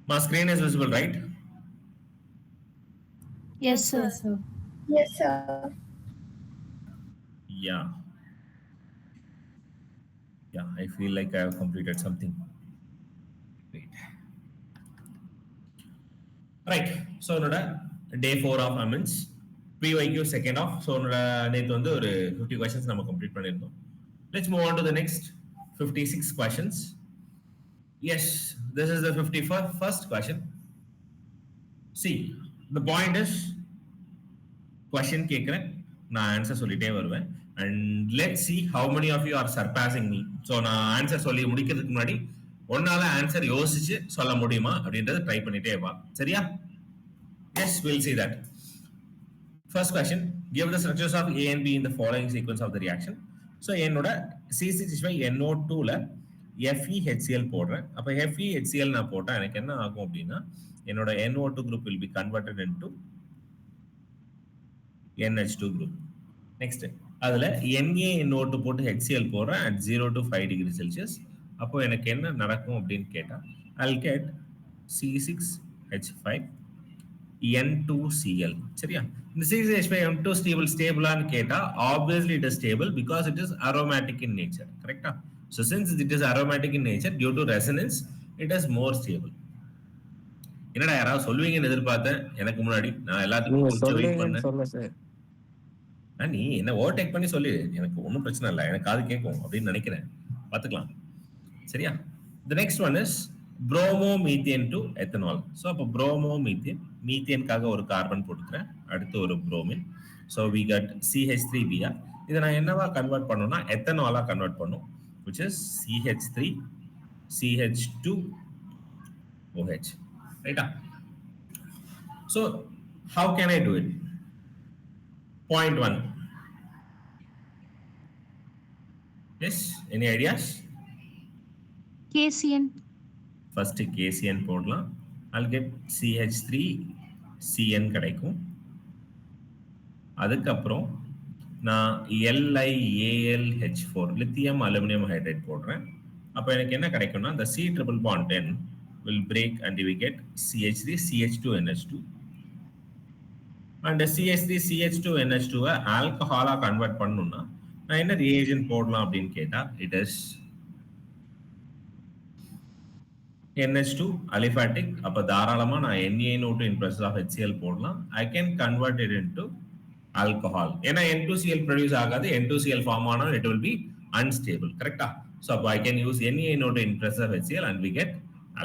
My screen is visible, right? Yes, Yes, sir. sir. Yes, sir. Yeah. Yeah, I feel like I have completed something. Wait. Right. So, day 4 of amends. PYQ second off. So, நேற்று வந்து ஒரு 50 questions நம்ம complete பண்ணியிருந்தோம். Let's move on to the next 56 questions. Yes, this is the 51st question. See, the point is question கேட்குறேன், நான் answer சொல்லிட்டே வருவேன். And let see how many of you are surpassing me. So நான் answer சொல்லி முடிக்கிறதுக்கு முன்னாடி ஒன்னால answer யோசிச்சு சொல்ல முடியுமா அப்படின்றத ட்ரை பண்ணிட்டே வா. சரியா? Yes, will see that. First question, give the structures of A and B in the following sequence of the reaction. So என்னோட C6H5NO2ல FeHCl போடுறேன். அப்ப FeHCl நான் போட்டா எனக்கு என்ன ஆகும் அப்படின்னா என்னோட NO2 group will be converted into NH2 group. Next, அதுல NaNO2 போட்டு HCl போடுறேன் at 0 to 5 degree Celsius. அப்போ எனக்கு என்ன நடக்கும் அப்படின்னு கேட்டா I'll get C6H5N2Cl. சரியா? இந்த C6H5N2 ஸ்டேபிளான்னு கேட்டா obviously it is stable because it is aromatic in nature. கரெக்டா? So since it is aromatic in nature, due to resonance, it is more stable. என்னடா யாராவது சொல்லுவீங்கன்னு எதிர்பார்த்தேன் எனக்கு முன்னாடி. நான் எல்லாத்துக்கும் கொஞ்சம் வெயிட் பண்ணேன். சொல்ல சார், நீ என்ன ஓவர்டேக் பண்ணி சொல்லி, எனக்கு ஒன்றும் பிரச்சனை இல்லை, எனக்கு காது கேட்கும் அப்படின்னு நினைக்கிறேன். பார்த்துக்கலாம். சரியா? The next one is promo methane to ethanol. So அப்போ புரோமோ மீத்தேன், மீத்தேனுக்காக ஒரு கார்பன் போட்டுக்கிறேன், அடுத்து ஒரு bromine. So we cut CH3Br. இதை நான் என்னவா கன்வெர்ட் பண்ணணும்னா எத்தனாலாக கன்வெர்ட் பண்ணும், விச் இஸ் CH3CH2OH. ரைட்டா? So how can I do it? Point 1. Yes, any ideas? KCN. First KCN போடலாம். I'll get CH3CN கிடைக்கும். அதுக்கப்புறம் நான் LiAlH4 லித்தியம் அலுமினியம் ஹைட்ரேட் போடுறேன். அப்போ எனக்கு என்ன கிடைக்கும்னா the C triple bond 10 will break and we get CH3CH2NH2. And CH3CH2NH2 ஆல்கஹாலா கன்வெர்ட் பண்ணணும்னா நான் என்ன ரியேஜென்ட் போடலாம் அப்படின்னு கேட்டா இட் இஸ் NH2 அலிஃபாட்டிக். அப்போ தாராளமா நான் NaNO2 in presence of HCl போடலாம். I can convert it into alcohol. ஏன்னா N2Cl ப்ரொடியூஸ் ஆகாது, N2Cl ஃபார்ம் ஆனால் it will be unstable. கரெக்டா? So I can use NaNO2 in presence of HCl and we get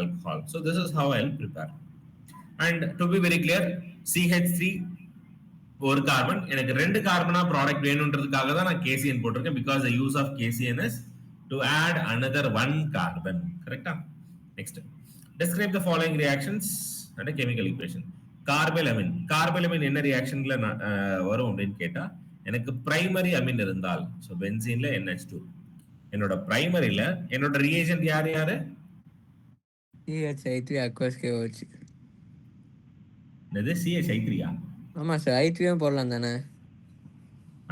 alcohol. So this is how I'll prepare. And to be very clear, CH3 ஒரு carbon, எனக்கு 2 கார்பனா product வேணும்ன்றதுக்காக தான் நான் KCN போட்டிருக்கேன். because the use of KCN is to add another 1 carbon. கரெக்டா? Next, describe the following reactions and a chemical equation. கார்பெலமின், கார்பெலமின் என்ன ரியாக்ஷன்ல வரும் அப்படின்னு கேட்டா எனக்கு பிரைமரி அமீன் இருந்தால், ஸோ பென்சீன்ல NH2, என்னோட பிரைமரியில என்னோட ரியேஜென்ட் யாரு யாரு? CH3 aqueous KOH. என்னது CH3? ஆமா சார், I3 போடலாம் தானே?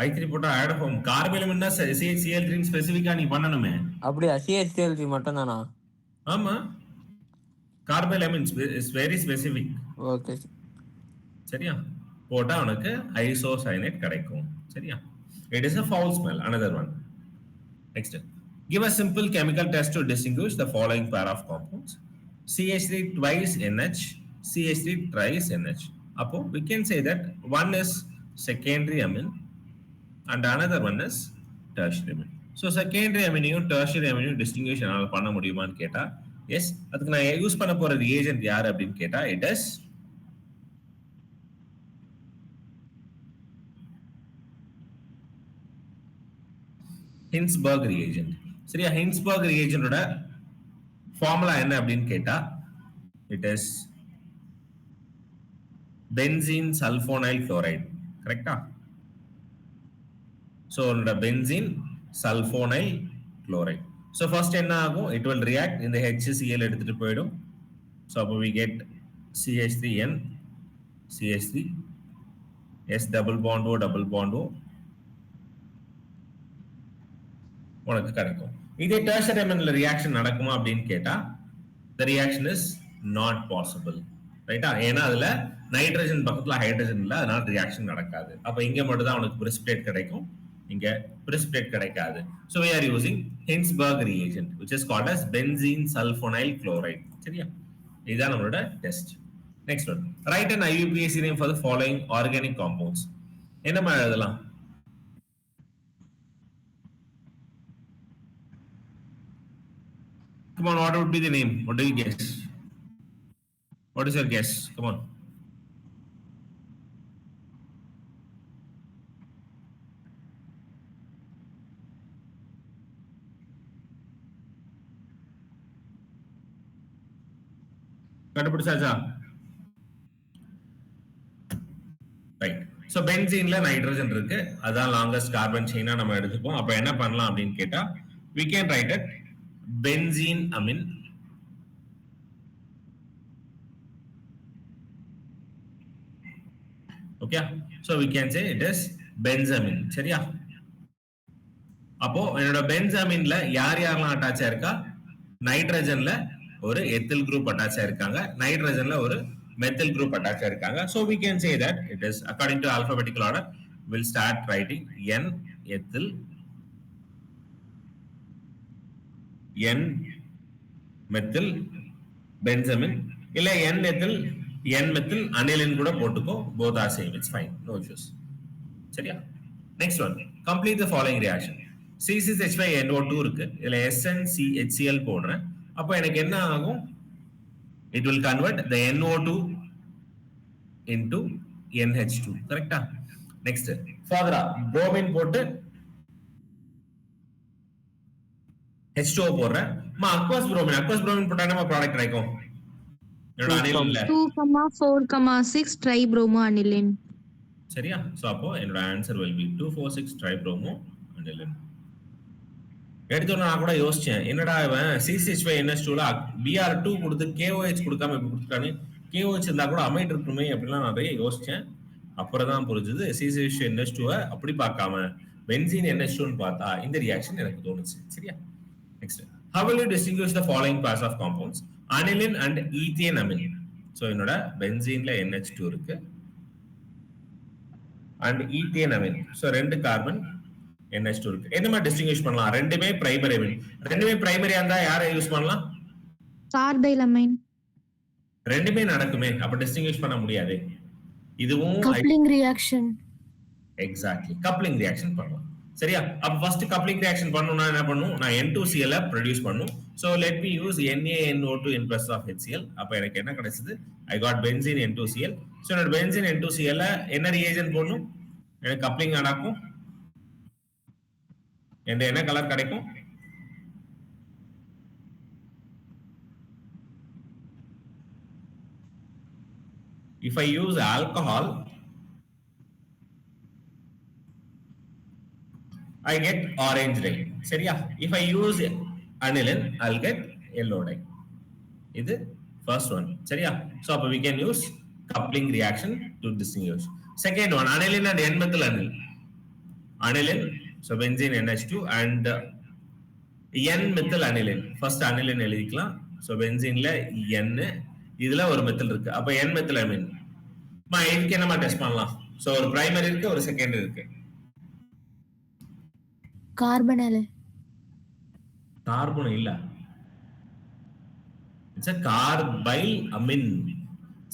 I3 போட்டா ஆட் ஆகும். கார்பெலமின்னா CH3 ஸ்பெசிஃபிக்கா நீ பண்ணணுமே. அப்படியே CH3 மட்டும் தானா? ஆமா, கார்பெலமின் இஸ் வெரி ஸ்பெசிஃபிக். ஓகே, சரியா? போட்டா உனக்கு ஐசோசயனேட் கிடைக்கும். சரியா? It is a foul smell, another one. Next, give a simple chemical test to distinguish the following pair of compounds. CH3 twice NH, CH3 thrice NH. அப்போ we can say that one is secondary amine and another one is tertiary amine. So secondary aminையும் tertiary aminையும் distinguish என்னால பண்ண முடியுமான்னு கேட்டா S. அதுக்கு நான் use பண்ண போற reagent யார் அப்படின்னு கேட்டா இட் இஸ் ஹின்ஸ்பர்க் ரியேஜென்ட். சரியா? ஹின்ஸ்பர்க் ரியேஜென்டோட ஃபார்முலா என்ன அப்படின்னு கேட்டா it is benzene sulphonyl chloride. கரெக்டா? ஸோ உன்னோட benzene sulphonyl chloride. So first என்ன ஆகும், இட் வில் ரியாக்ட், இந்த HCl எடுத்துட்டு போயிடும். ஸோ அப்போ we get CH3N, CH3, S double bond O double bond O உனக்கு கிடைக்கும். இதே டெர்ஷரி அமீன்ல ரியாக்ஷன் நடக்குமா அப்படின்னு கேட்டா the reaction is not possible. ரைட்டா? ஏன்னா அதுல நைட்ரஜன் பக்கத்துல ஹைட்ரஜன் இல்ல, அதனால ரியாக்ஷன் நடக்காது. அப்ப இங்க மட்டும் தான் உனக்கு precipitate கிடைக்கும், இங்க precipitate கிடைக்காது. So we are using Hinsberg reagent which is called as benzene sulfonyl chloride. சரியா? இதுதான் நம்மளோட test. Next one, right an IUPAC name for the following organic compounds. என்ன மாதிரி எழுதலாம்? Come on, what would be the name? What do you guess? What is your guess? Come on. கண்டுபிடிச்சாச்சா? Right. So பென்சீன்ல nitrogen இருக்கு, அதான் longest carbon செயினா நம்ம எடுத்துப்போம். அப்ப என்ன பண்ணலாம் அப்படின்னு கேட்டா, we can write it benzene amine. Okay, so we can say it is benzamine. சரியா? அப்போ என்னோட பென்சாமின்ல யார் யாரெல்லாம் அட்டாச் ஆயிருக்கா? நைட்ரஜன்ல ஒரு எத்தில் குரூப் அட்டாச் ஆயிருக்காங்க, நைட்ரஜன்ல ஒரு மெத்தில் குரூப் அட்டாச் ஆயிருக்காங்க. So we can say that it is according to alphabetical order. We'll start writing N ethyl, N methyl benzamine, இல்ல N ethyl N methyl aniline கூட போட்டுக்கோ, both are same, it's fine, no issues. சரியா? next one, complete the following reaction. C6H5NO2 இருக்கு, இதுல SnCHCl போடுறேன். அப்ப எனக்கு என்ன ஆகும்? It will convert the NO2 into NH2. கரெக்ட்டா? next further bromine போட்டு H2O போடுறேன். aqueous bromine போட்டா என்ன ப்ராடக்ட் கிடைக்கும்? என்னோட அனிலின்ல 2,4,6 tribromo aniline. சரியா? சோ அப்போ என்னோட answer will be 2,4,6 tribromo aniline. எடுத்தோன்னா நான் கூட யோசிச்சேன், என்னடா இவன் C6H5NH2ல Br2 கொடுத்து KOH கொடுக்காம இப்படி கொடுத்துட்டானே, KOH இருந்தா கூட அமைட் இருக்குமே அப்படிலாம் நிறைய யோசிச்சேன். அப்புறம் தான் புரிஞ்சுது C6H2வை அப்படி பார்க்காம பென்சீன் NH2ன்னு பார்த்தா இந்த ரியாக்ஷன் எனக்கு தோணுச்சு. சரியா? Next, how will you distinguish the following pairs of compounds? Aniline and ethane amine. So என்னோட பென்சீன்ல NH2 இருக்கு and ethane amine. சோ ரெண்டு கார்பன் NH2 இருக்கு. என்ன மாதிரி டிஸ்டிங்விஷ் பண்ணலாம்? ரெண்டுமே பிரைமரி அமீன். ரெண்டுமே பிரைமரியா இருந்தா யாரை யூஸ் பண்ணலாம்? Carbylamine. ரெண்டுமே நடக்குமே, அப்ப டிஸ்டிங்விஷ் பண்ண முடியாது. இதுவும் Coupling reaction. Exactly coupling reaction பண்ணலாம். சரியா? அப்ப ஃபர்ஸ்ட் கப்ளிங் ரியாக்ஷன் பண்ணனும்னா என்ன பண்ணனும்? நான் N2Cl ப்ரொடியூஸ் பண்ணனும். So let me use NaNO2 in plus of HCl. அப்ப எனக்கு என்ன கிடைச்சது? I got benzene N2Cl. So என்னோட benzene N2Cl என்ன ரிஏஜென்ட் போடணும்? எனக்கு கப்ளிங் நடக்கும். என்ன கலர் கிடைக்கும்? If I use alcohol, I get orange dye. சரியா? If I use aniline, I'll get yellow dye. இது first one. சரியா? So அப்ப we can use coupling reaction to distinguish. Second one, aniline and N-methyl aniline. Aniline, so benzene NH2 and N-methyl aniline. First aniline எழுதிக்கலாம். So benzeneல N, இதுல ஒரு methyl இருக்கு. அப்ப N-methyl amine. இதுக்கு என்னமா டெஸ்ட் பண்ணலாம்? சோ ஒரு பிரைமரி இருக்கு, ஒரு செகண்டரி இருக்கு. Carbonyl. கார்பன் இல்ல, இட்ஸ் a carbyl amine.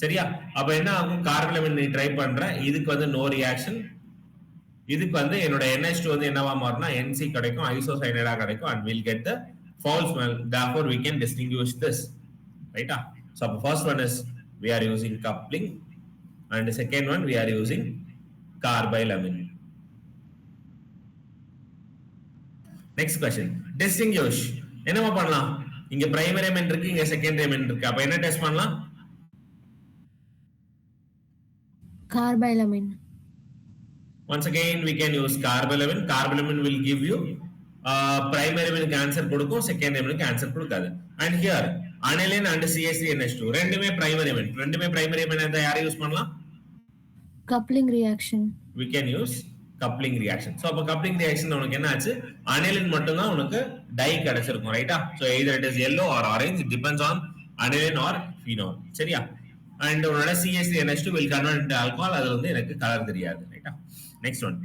சரியா? அப்ப என்ன ஆகும்? கார்பைல் அமீன் நீ ட்ரை பண்ற, இதுக்கு வந்து நோ ரியாக்ஷன், இதுக்கு வந்து என்னோட NH2 வந்து என்னவா மாறும்னா NC கிடைக்கும், ஐசோசைனைடா கிடைக்கும், and we'll get the foul smell. Therefore we can distinguish this. Right? So first one is we are using coupling, and the second one we are using carbyl amine. Next question, distinguish. என்னமா பண்ணலாம்? இங்க primary Ameen இருக்கு, இங்க secondary Ameen இருக்கு. அப்ப என்ன test பண்ணலாம்? Carbylamine. Once again we can use carbylamine. Carbylamine will give you primary amine cancer கொடுக்கும், secondary amine cancer கொடுக்காது. And here aniline and CH3NH2 ரெண்டுமே primary amine. ரெண்டுமே primary amine இருந்தா யாரை யூஸ் பண்ணலாம்? Coupling reaction. We can use coupling reaction. So அப்ப coupling reaction உனக்கு என்ன ஆச்சு? aniline மட்டும் தான் உனக்கு டை கிடைச்சிருக்கும். ரைட்டா? So either it is yellow or orange, it depends on aniline or phenol. சரியா? And உன்னோட CH3NH2 will convert into alcohol. அது வந்து எனக்கு கலர் தெரியாது. ரைட்டா? Next one.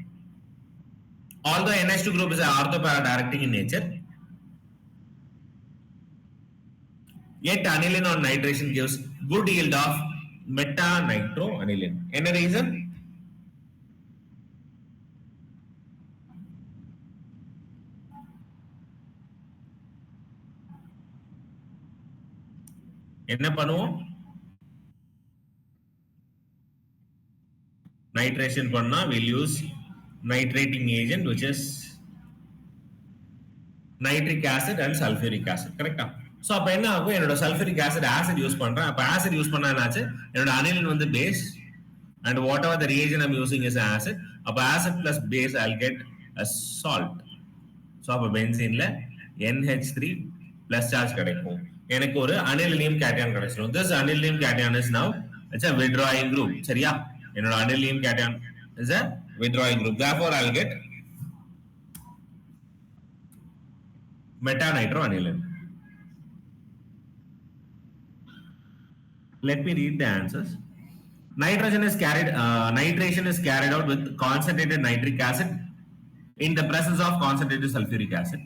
Although NH2 group is an ortho-para-directing in nature, yet aniline on nitration gives good yield of meta-nitroaniline. Any reason? என்ன பண்ணுவோம்? Nitration பண்ணா we'll use nitrating agent which is nitric acid and sulfuric acid. கரெக்ட்டா? So அப்ப என்ன ஆகும்? என்னோட sulfuric acid use பண்றேன். அப்ப acid யூஸ் பண்ணா என்னாச்சு? என்னோட aniline வந்து base and whatever the reagent I'm using is acid. அப்ப acid plus base I'll get a salt. So அப்ப பென்சீன்ல NH3 plus charge கிடைக்கும். எனக்கு ஒரு anilinium cation கிடைச்சிரும். This anilinium cation is now it's a withdrawing group. சரியா? என்னோட anilinium cation is a withdrawing group. Therefore I'll get meta-nitroaniline. Let me read the answers. Nitration is carried out with concentrated nitric acid in the presence of concentrated sulfuric acid.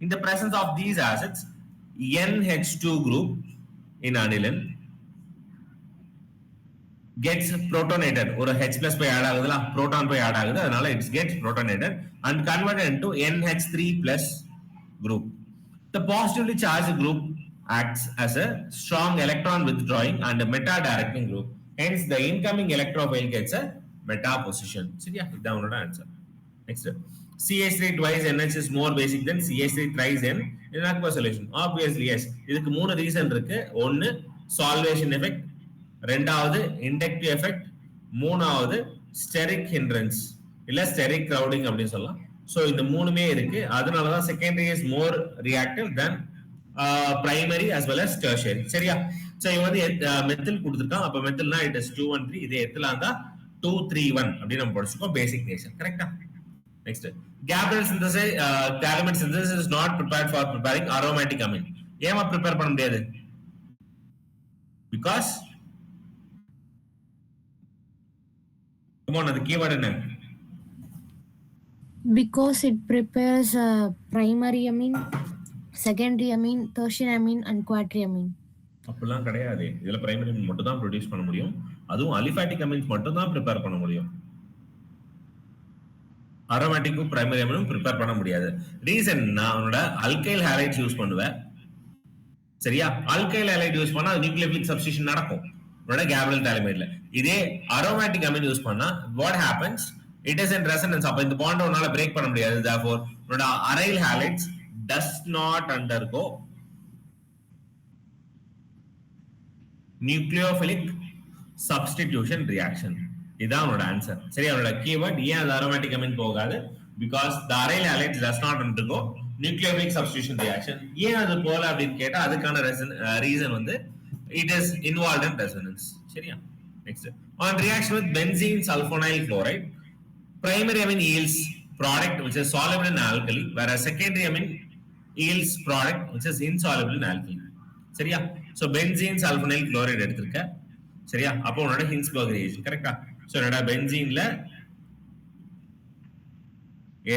In the presence of these acids, NH2 group in aniline gets protonated. ஒரு H plus போய் add ஆகுதுல, proton போய் add ஆகுது, அதனால it gets protonated and converted into NH3 plus group. The positively charged group acts as a strong electron withdrawing and a meta-directing group. Hence, the incoming electrophile gets a meta position. சரியா? இதான் உன்னோட answer. Next. CH3 twice NH is more basic than CH3 thrice N in aqueous solution. Obviously, yes. இதுக்கு மூணு reason இருக்கு. ஒன்னு solvation effect, ரெண்டாவது inductive effect, மூணாவது steric hindrance இல்ல ஸ்டெரிக் கிரவுடிங் அப்படின்னு சொல்லலாம். சோ இந்த மூணுமே இருக்கு. அதனாலதான் secondary is more reactive then primary as well as tertiary. சரியா? சோ இவன் வந்து மெத்தில் கொடுத்துருக்கான். அப்ப மெத்தில்னா இட் இஸ் 213. இதே எத்திலா இருந்தா 231 அப்படின்னு நம்ம படிச்சுக்கோம். பேசிக் நேச்சர். கரெக்டா? Next, Gabriel synthesis, Calumet synthesis is not prepared for preparing aromatic amine. ஏமா ப்ரிப்பேர் பண்ண முடியாது? Because the keyword என்ன? Because it prepares primary amine, secondary amine, tertiary amine and quaternary amine. அப்படிலாம் கிடையாது. இதுல பிரைமரி அமீன் மட்டும் தான் ப்ரொடியூஸ் பண்ண முடியும். அதுவும் அலிஃபாட்டிக் அமீன்ஸ் மட்டும் தான் ப்ரிப்பேர் பண்ண முடியும். அரோமேட்டிக்கும் பிரைமரி அமீனும் ப்ரிப்பேர் பண்ண முடியாது. ரீசன், நான் உன்னோட அல்கைல் ஹாலைட்ஸ் யூஸ் பண்ணுவேன். சரியா? அல்கைல் ஹாலைட் யூஸ் பண்ணா நியூக்ளியோபிலிக் சப்ஸ்டிடியூஷன் நடக்கும் உன்னோட கேப்ரியல் தாலிமைட்ல. இதே அரோமேட்டிக் அமீன் யூஸ் பண்ணா what happens, it is in resonance. அப்ப இந்த பாண்ட் உன்னால பிரேக் பண்ண முடியாது. therefore உன்னோட aryl halides does not undergo nucleophilic substitution reaction. இதான் உன்னோட ஆன்சர். சரி, அவனோட கீவேர்ட் ஏன் அது அரோமேட்டிக் அமீன் போகாது? because the aryl halides does not undergo nucleophilic substitution reaction. ஏன் அது போல அப்படின்னு கேட்டா அதுக்கான ரீசன் வந்து it is involved in resonance. சரியா? next, on reaction with benzene sulfonyl chloride, primary amine yields product which is soluble in alkali, whereas secondary amine yields product which is insoluble in alkali. சரியா? so benzene sulfonyl chloride எடுத்துக்க. சரியா? அப்போ உன்னோட Hinsberg reagent. கரெக்ட்டா? so என்னோட பென்சீன்ல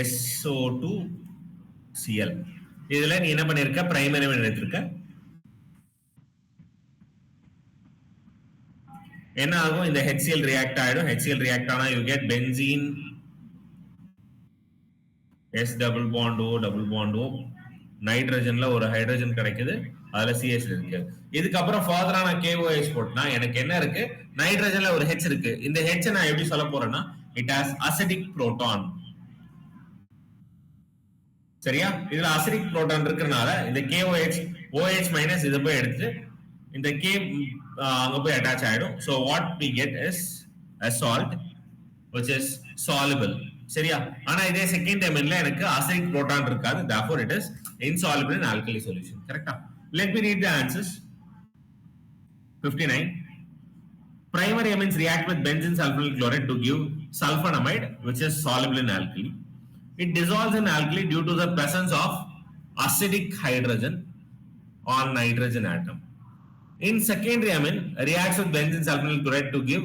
SO2Cl. இதுல நீ என்ன பண்ணிருக்க? பிரைமரி amine எடுத்துக்க. என்ன ஆகும்? இந்த HCl react ஆயிடும். HCl react ஆனா you get benzene S double bond O double bond O, நைட்ரஜன்ல ஒரு ஹைட்ரஜன் கிடைக்குது, அதுல CH இருக்கு. இதுக்கு அப்புறம் ஃபர்தரா நான் KOH போட்டனா எனக்கு என்ன இருக்கு? நைட்ரஜன்ல ஒரு H இருக்கு. இந்த H நான் எப்படி சொல்ல போறேன்னா it has acidic proton. சரியா? இதுல acidic proton இருக்கறனால இந்த KOH OH மைனஸ் இத போய் எடுத்து இந்த K அங்க போய் அட்டாச் ஆயிடும். so what we get is a salt which is soluble. சரியா? ஆனா இதே செகண்ட் அமீன்ல எனக்கு acidic proton இருக்காது. therefore it is insoluble in alkali solution. கரெக்ட்டா? let me read the answers. 59, primary amines react with benzene sulfonyl chloride to give sulfonamide which is soluble in alkali. It dissolves in alkali due to the presence of acidic hydrogen on nitrogen atom. In secondary amine reacts with benzene sulfonyl chloride to give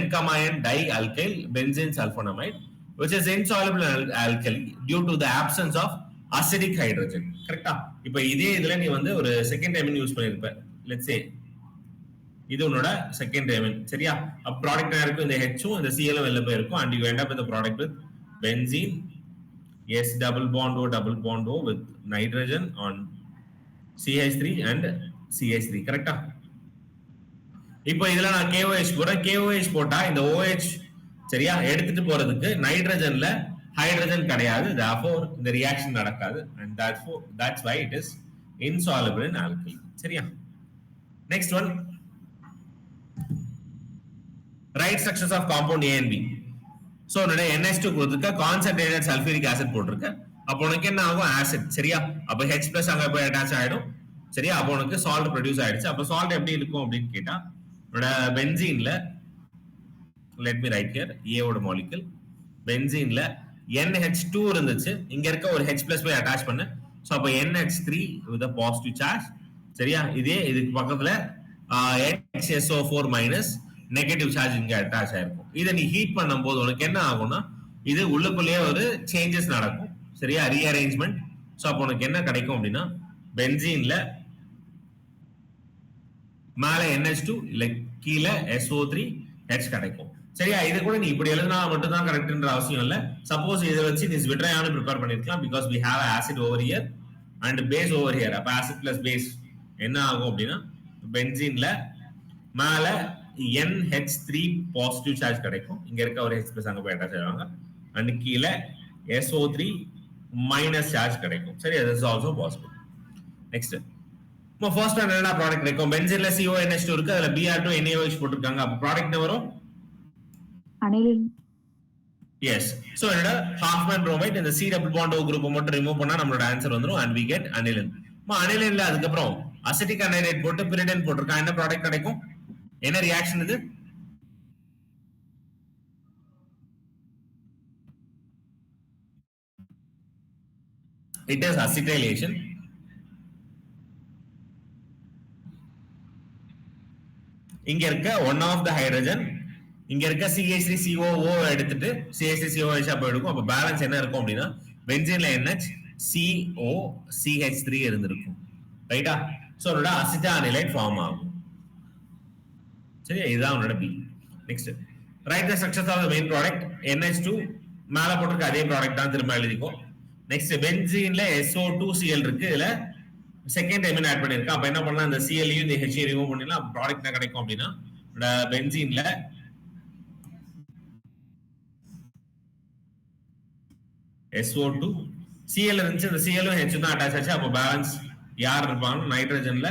N, N dialkyl benzene sulfonamide, which is insoluble in alkali due to the absence of acidic hydrogen. கரெக்ட்டா? இப்போ இதே இதுல நீ வந்து ஒரு secondary amine use பண்ணிருப்ப. Let's say இது உன்னோட செகண்டரி அமீன். சரியா? அப்ப ப்ராடக்ட் என்ன இருக்கும்? இந்த H இந்த Cl வெளில போய் இருக்கும் and you end up with the product with benzene S double bond O with nitrogen on CH3 and CH3. கரெக்ட்டா? இப்போ இதுல நான் KOH போறேன். KOH போட்டா இந்த OH சரியா எடுத்துட்டு போறதுக்கு நைட்ரஜன்ல ஹைட்ரஜன் கிடையாது. therefore இந்த ரியாக்ஷன் நடக்காது and that's why it is insoluble in alkali. சரியா? Next one, write structures of compound A and B. So என்னோட NH2 கொடுத்துக்க concentrated sulfuric acid போட்டிருக்க. அப்போ உனக்கு என்ன ஆகும்? ஆசிட். சரியா? அப்போ H+ அங்க போய் அட்டாச் ஆயிடும். சரியா? அப்போ உனக்கு சால்ட் ப்ரொடியூஸ் ஆயிடுச்சு. அப்போ சால்ட் எப்படி இருக்கும் அப்படின்னு கேட்டா என்னோட பென்சீன்ல let me write here A ஓட molecule பென்சீன்ல NH2 இருந்துச்சு. இங்க இருக்க ஒரு H+ போய் அட்டாச் பண்ணு. சோ அப்ப NH3 with a positive charge. சரியா? இதே இதுக்கு பக்கத்துல HSO4- நெகட்டிவ் சார்ஜ் இங்க அட்டாச் ஆயிருக்கும். இதை நீ ஹீட் பண்ணும்போது உனக்கு என்ன ஆகும்னா இது உள்ளுக்குள்ளேயே ஒரு சேஞ்சஸ் நடக்கும். சரியா? ரீஅரேஞ்ச்மெண்ட். சோ அப்ப உனக்கு என்ன கிடைக்கும் அப்படின்னா பென்சீன்ல மேல NH2 இல்ல கீழே SO3H கிடைக்கும். சரியா? இது கூட நீ இப்படி எழுதினா மட்டும் தான் கரெக்ட்ன்ற அவசியம் இல்ல. சப்போஸ் இதை வச்சு நீ விட்ரையானு ப்ரிப்பேர் பண்ணிருக்கலாம். Because we have acid over here and base over here. அப்ப acid plus base என்ன ஆகும் அப்படின்னா பென்சீன்ல மேல NH3 பாசிட்டிவ் சார்ஜ் கிடைக்கும். இங்க இருக்க ஒரு H+ அங்க போய் அட்டாச் ஆவாங்க and கீழே SO3- சார்ஜ் கிடைக்கும். சரி, that is also possible. Next, first என்ன ப்ராடக்ட் கிடைக்கும்? பென்சீன்ல CONH2 இருக்கு, அதுல Br2 NaOH போட்டுருக்காங்க. அப்ப ப்ராடக்ட் என்ன வரும்? அனிலின். எஸ். சோ என்னோட ஹாஃப்மேன் புரோமைட் இந்த C double bond O group மட்டும் ரிமூவ் பண்ணா நம்மளோட ஆன்சர் வந்துரும் and we get aniline. அனிலின்ல அதுக்கு அப்புறம் அசிட்டிக் அனைடைட் போட்டு pyridine போட்டுருக்காங்க. என்ன ப்ராடக்ட் கிடைக்கும்? என்ன ரியாக்ஷன் இது? It is acetylation. இங்க இருக்க one of the hydrogen இங்க இருக்க CH3COO எடுத்துட்டு CH3COH அப்ப எடுக்கும். அப்ப பேலன்ஸ் என்ன இருக்கும் அப்படின்னா பென்சீன்ல NH CO CH3 இருந்திருக்கும். ரைட்டா? சோ அதோட அசிட்டானிலைட் ஃபார்ம் ஆகும். சரி, இதுதான் உன்னோட B. Next, write the structures of the main product. NH2 மேல போட்டுருக்க அதே ப்ராடக்ட் தான் திரும்ப எழுதிக்கோ. நெக்ஸ்ட், பென்சீன்ல SO2Cl இருக்கு, இதுல செகண்ட் அமீன் ஆட் பண்ணிருக்கேன். அப்ப என்ன பண்ணலாம்? இந்த Cl இந்த H ரிமூவ் பண்ணிடலாம். ப்ராடக்ட் என்ன கிடைக்கும் அப்படின்னா பென்சீன்ல SO2 Cl இருந்துச்சு, இந்த Cl H தான் அட்டாச் ஆச்சு. அப்ப பேலன்ஸ் யார் இருப்பாங்க? நைட்ரஜன்ல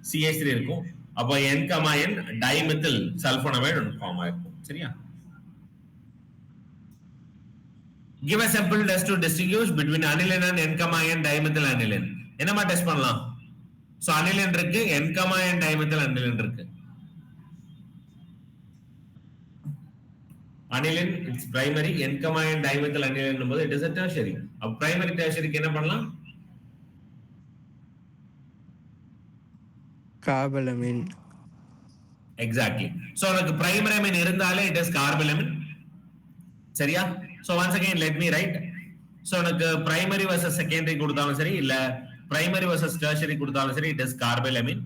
CH3 இருக்கும். அப்ப N, N dimethyl sulphonamide form ஆயிருக்கும். சரியா? Give a simple test to distinguish between aniline and N, N dimethyl aniline. என்னமா டெஸ்ட் பண்ணலாம்? சோ அனிலின் இருக்கு, N, N dimethyl aniline இருக்கு. Aniline it's primary, N, N dimethyl aniline போது it is a tertiary. அப்ப primary டெர்ஷரிக்கு என்ன பண்ணலாம்? கார்பலமின். Exactly. So உங்களுக்கு primary Ameen இருந்தாலே இட் இஸ் கார்பலமின். சரியா? So once again let me write. So எனக்கு primary versus secondary கொடுத்தாலும் சரி இல்ல primary versus tertiary கொடுத்தாலும் சரி it is carbylamine.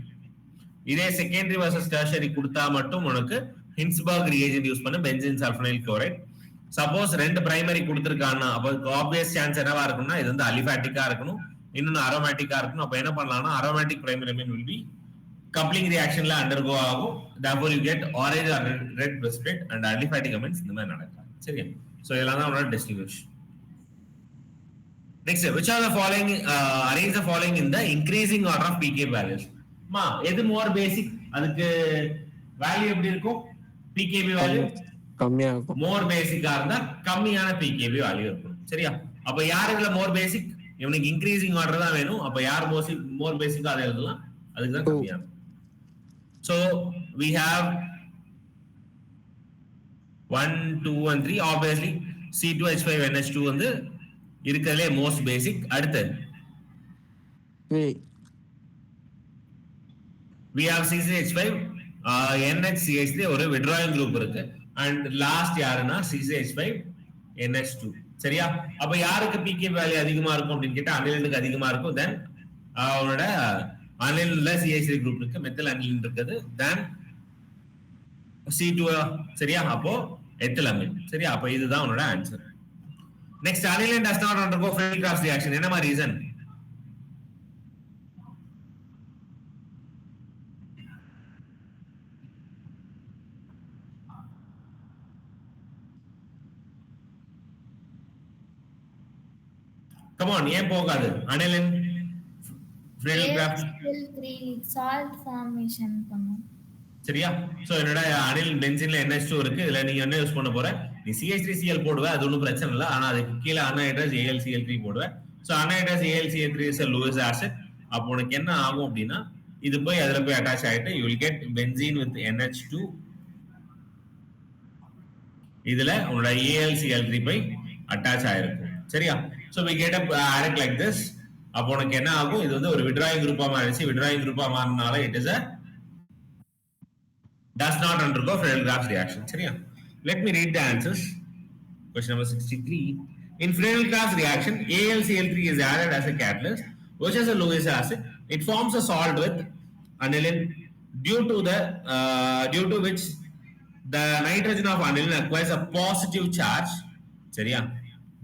இதே secondary versus tertiary கொடுத்தா மட்டும் உனக்கு Hinsberg reagent யூஸ் பண்ண benzene sulfonyl chloride. சப்போஸ் ரெண்டு primary கொடுத்திருக்கானா அப்ப obvious chance என்னவா இருக்கும்னா இது வந்து aliphatic-ஆ இருக்கணும், இன்னொன்னு aromatic-ஆ இருக்கணும். அப்ப என்ன பண்ணலாம்னா aromatic primary amine will be coupling reaction-ல undergo ஆகும். Therefore you get orange or red precipitate and aliphatic amines இந்த மாதிரி நடக்கும். சரியா? So இதெல்லாம் தான் உங்களோட distinguish. Next, which are the following arrange the following in the increasing order of pKb values. மா எது more basic? அதுக்கு வேல்யூ எப்படி இருக்கும்? pKb வேல்யூ கம்மியா இருக்கும். more basic-ஆ இருந்தா கம்மியான pKb வேல்யூ இருக்கும். சரியா? அப்ப யார் இதுல more basic? இவனுக்கு increasing order தான் வேணும். அப்ப யார் more basic அதை எழுதலாம். அதுக்கு தான் கம்மியான. So we have 1, 2 and 3. obviously C2H5NH2 வந்து இருக்கறதுல most basic. அடுத்து we have CCH5, NHCH3 ஒரு withdrawing group இருக்கு and last யாருன்னா CCH5 NH2. சரியா? அப்ப யாருக்கு pK வேல்யூ அதிகமா இருக்கும் அப்படின்னு கேட்டா அனிலினுக்கு அதிகமா இருக்கும். then அவனோட அனிலின்ல CH3 குரூப் இருக்கு, மெத்தில் அனிலின் இருக்குது, then C2. சரியா? அப்போ எத்திலமின். சரியா? அப்ப இதுதான் உன்னோட answer. Next, aniline does not undergo Friedel Crafts reaction. என்ன மாதிரி ரீசன்? Come on, ஏன் போகாது? aniline Friedel Crafts salt formation பண்ணும். சரியா? சோ என்னோட அனில் பென்சீன்ல NH2 இருக்கு. இதுல நீங்க என்ன யூஸ் பண்ண போற? நீ CH3Cl போடுவ, அது ஒண்ணும் பிரச்சனை இல்ல. ஆனா அதுக்கு கீழ அன்ஹைட்ரஸ் AlCl3 போடுவ. So anhydrous AlCl3 is a Lewis acid. அப்போ உனக்கு என்ன ஆகும் அப்படின்னா இது போய் அதுல போய் அட்டாச் ஆயிட்டு you will get benzene with NH2. இதுல உன்னோட AlCl3 போய் அட்டாச் ஆயிருக்கும். சரியா? So we get a product like this. அப்போ உனக்கு என்ன ஆகும்? இது வந்து ஒரு withdrawing குரூப்பா மாறிடுச்சு. withdrawing குரூப்பா மாறினால it is a does not undergo Friedel Crafts reaction. சரியா? Let me read the answers. Question number 63. In Friedel Crafts reaction, AlCl3 is added as a catalyst, which is a Lewis acid. It forms a salt with aniline, due to which the nitrogen of aniline acquires a positive charge. சரியா?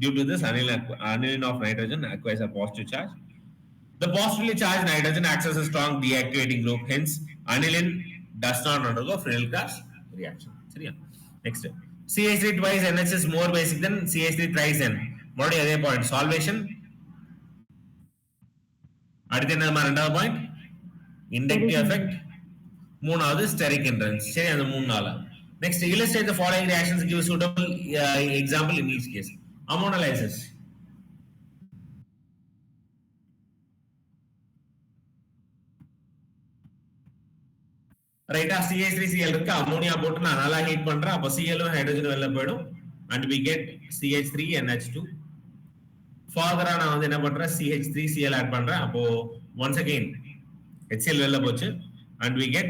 Due to this, aniline of nitrogen acquires a positive charge. The positively charged nitrogen acts as a strong deactivating group. Hence, aniline does not undergo Friedel Crafts reaction. சரியா? Next, CH3 twice NH is more basic than CH3 thrice N. மறுபடியும் அதே point, salvation. அடுத்து என்ன ரெண்டாவது point? Inductive effect. மூணாவது steric hindrance. சரி, அந்த மூணு நாளா. Next, illustrate the following reactions, give suitable example in each case. Ammonolysis. ரைட்டா? CH3Cl இருக்கு, அமோனியா போட்டு நான் நல்லா ஹீட் பண்றேன். அப்ப Cl ஹைட்ரஜன் வெளில போயிடும் and we get CH3NH2. ஃபர்தரா நான் வந்து என்ன பண்றேன்? CH3Cl ஆட் பண்றேன். அப்போ once again HCl வெளில போச்சு and we get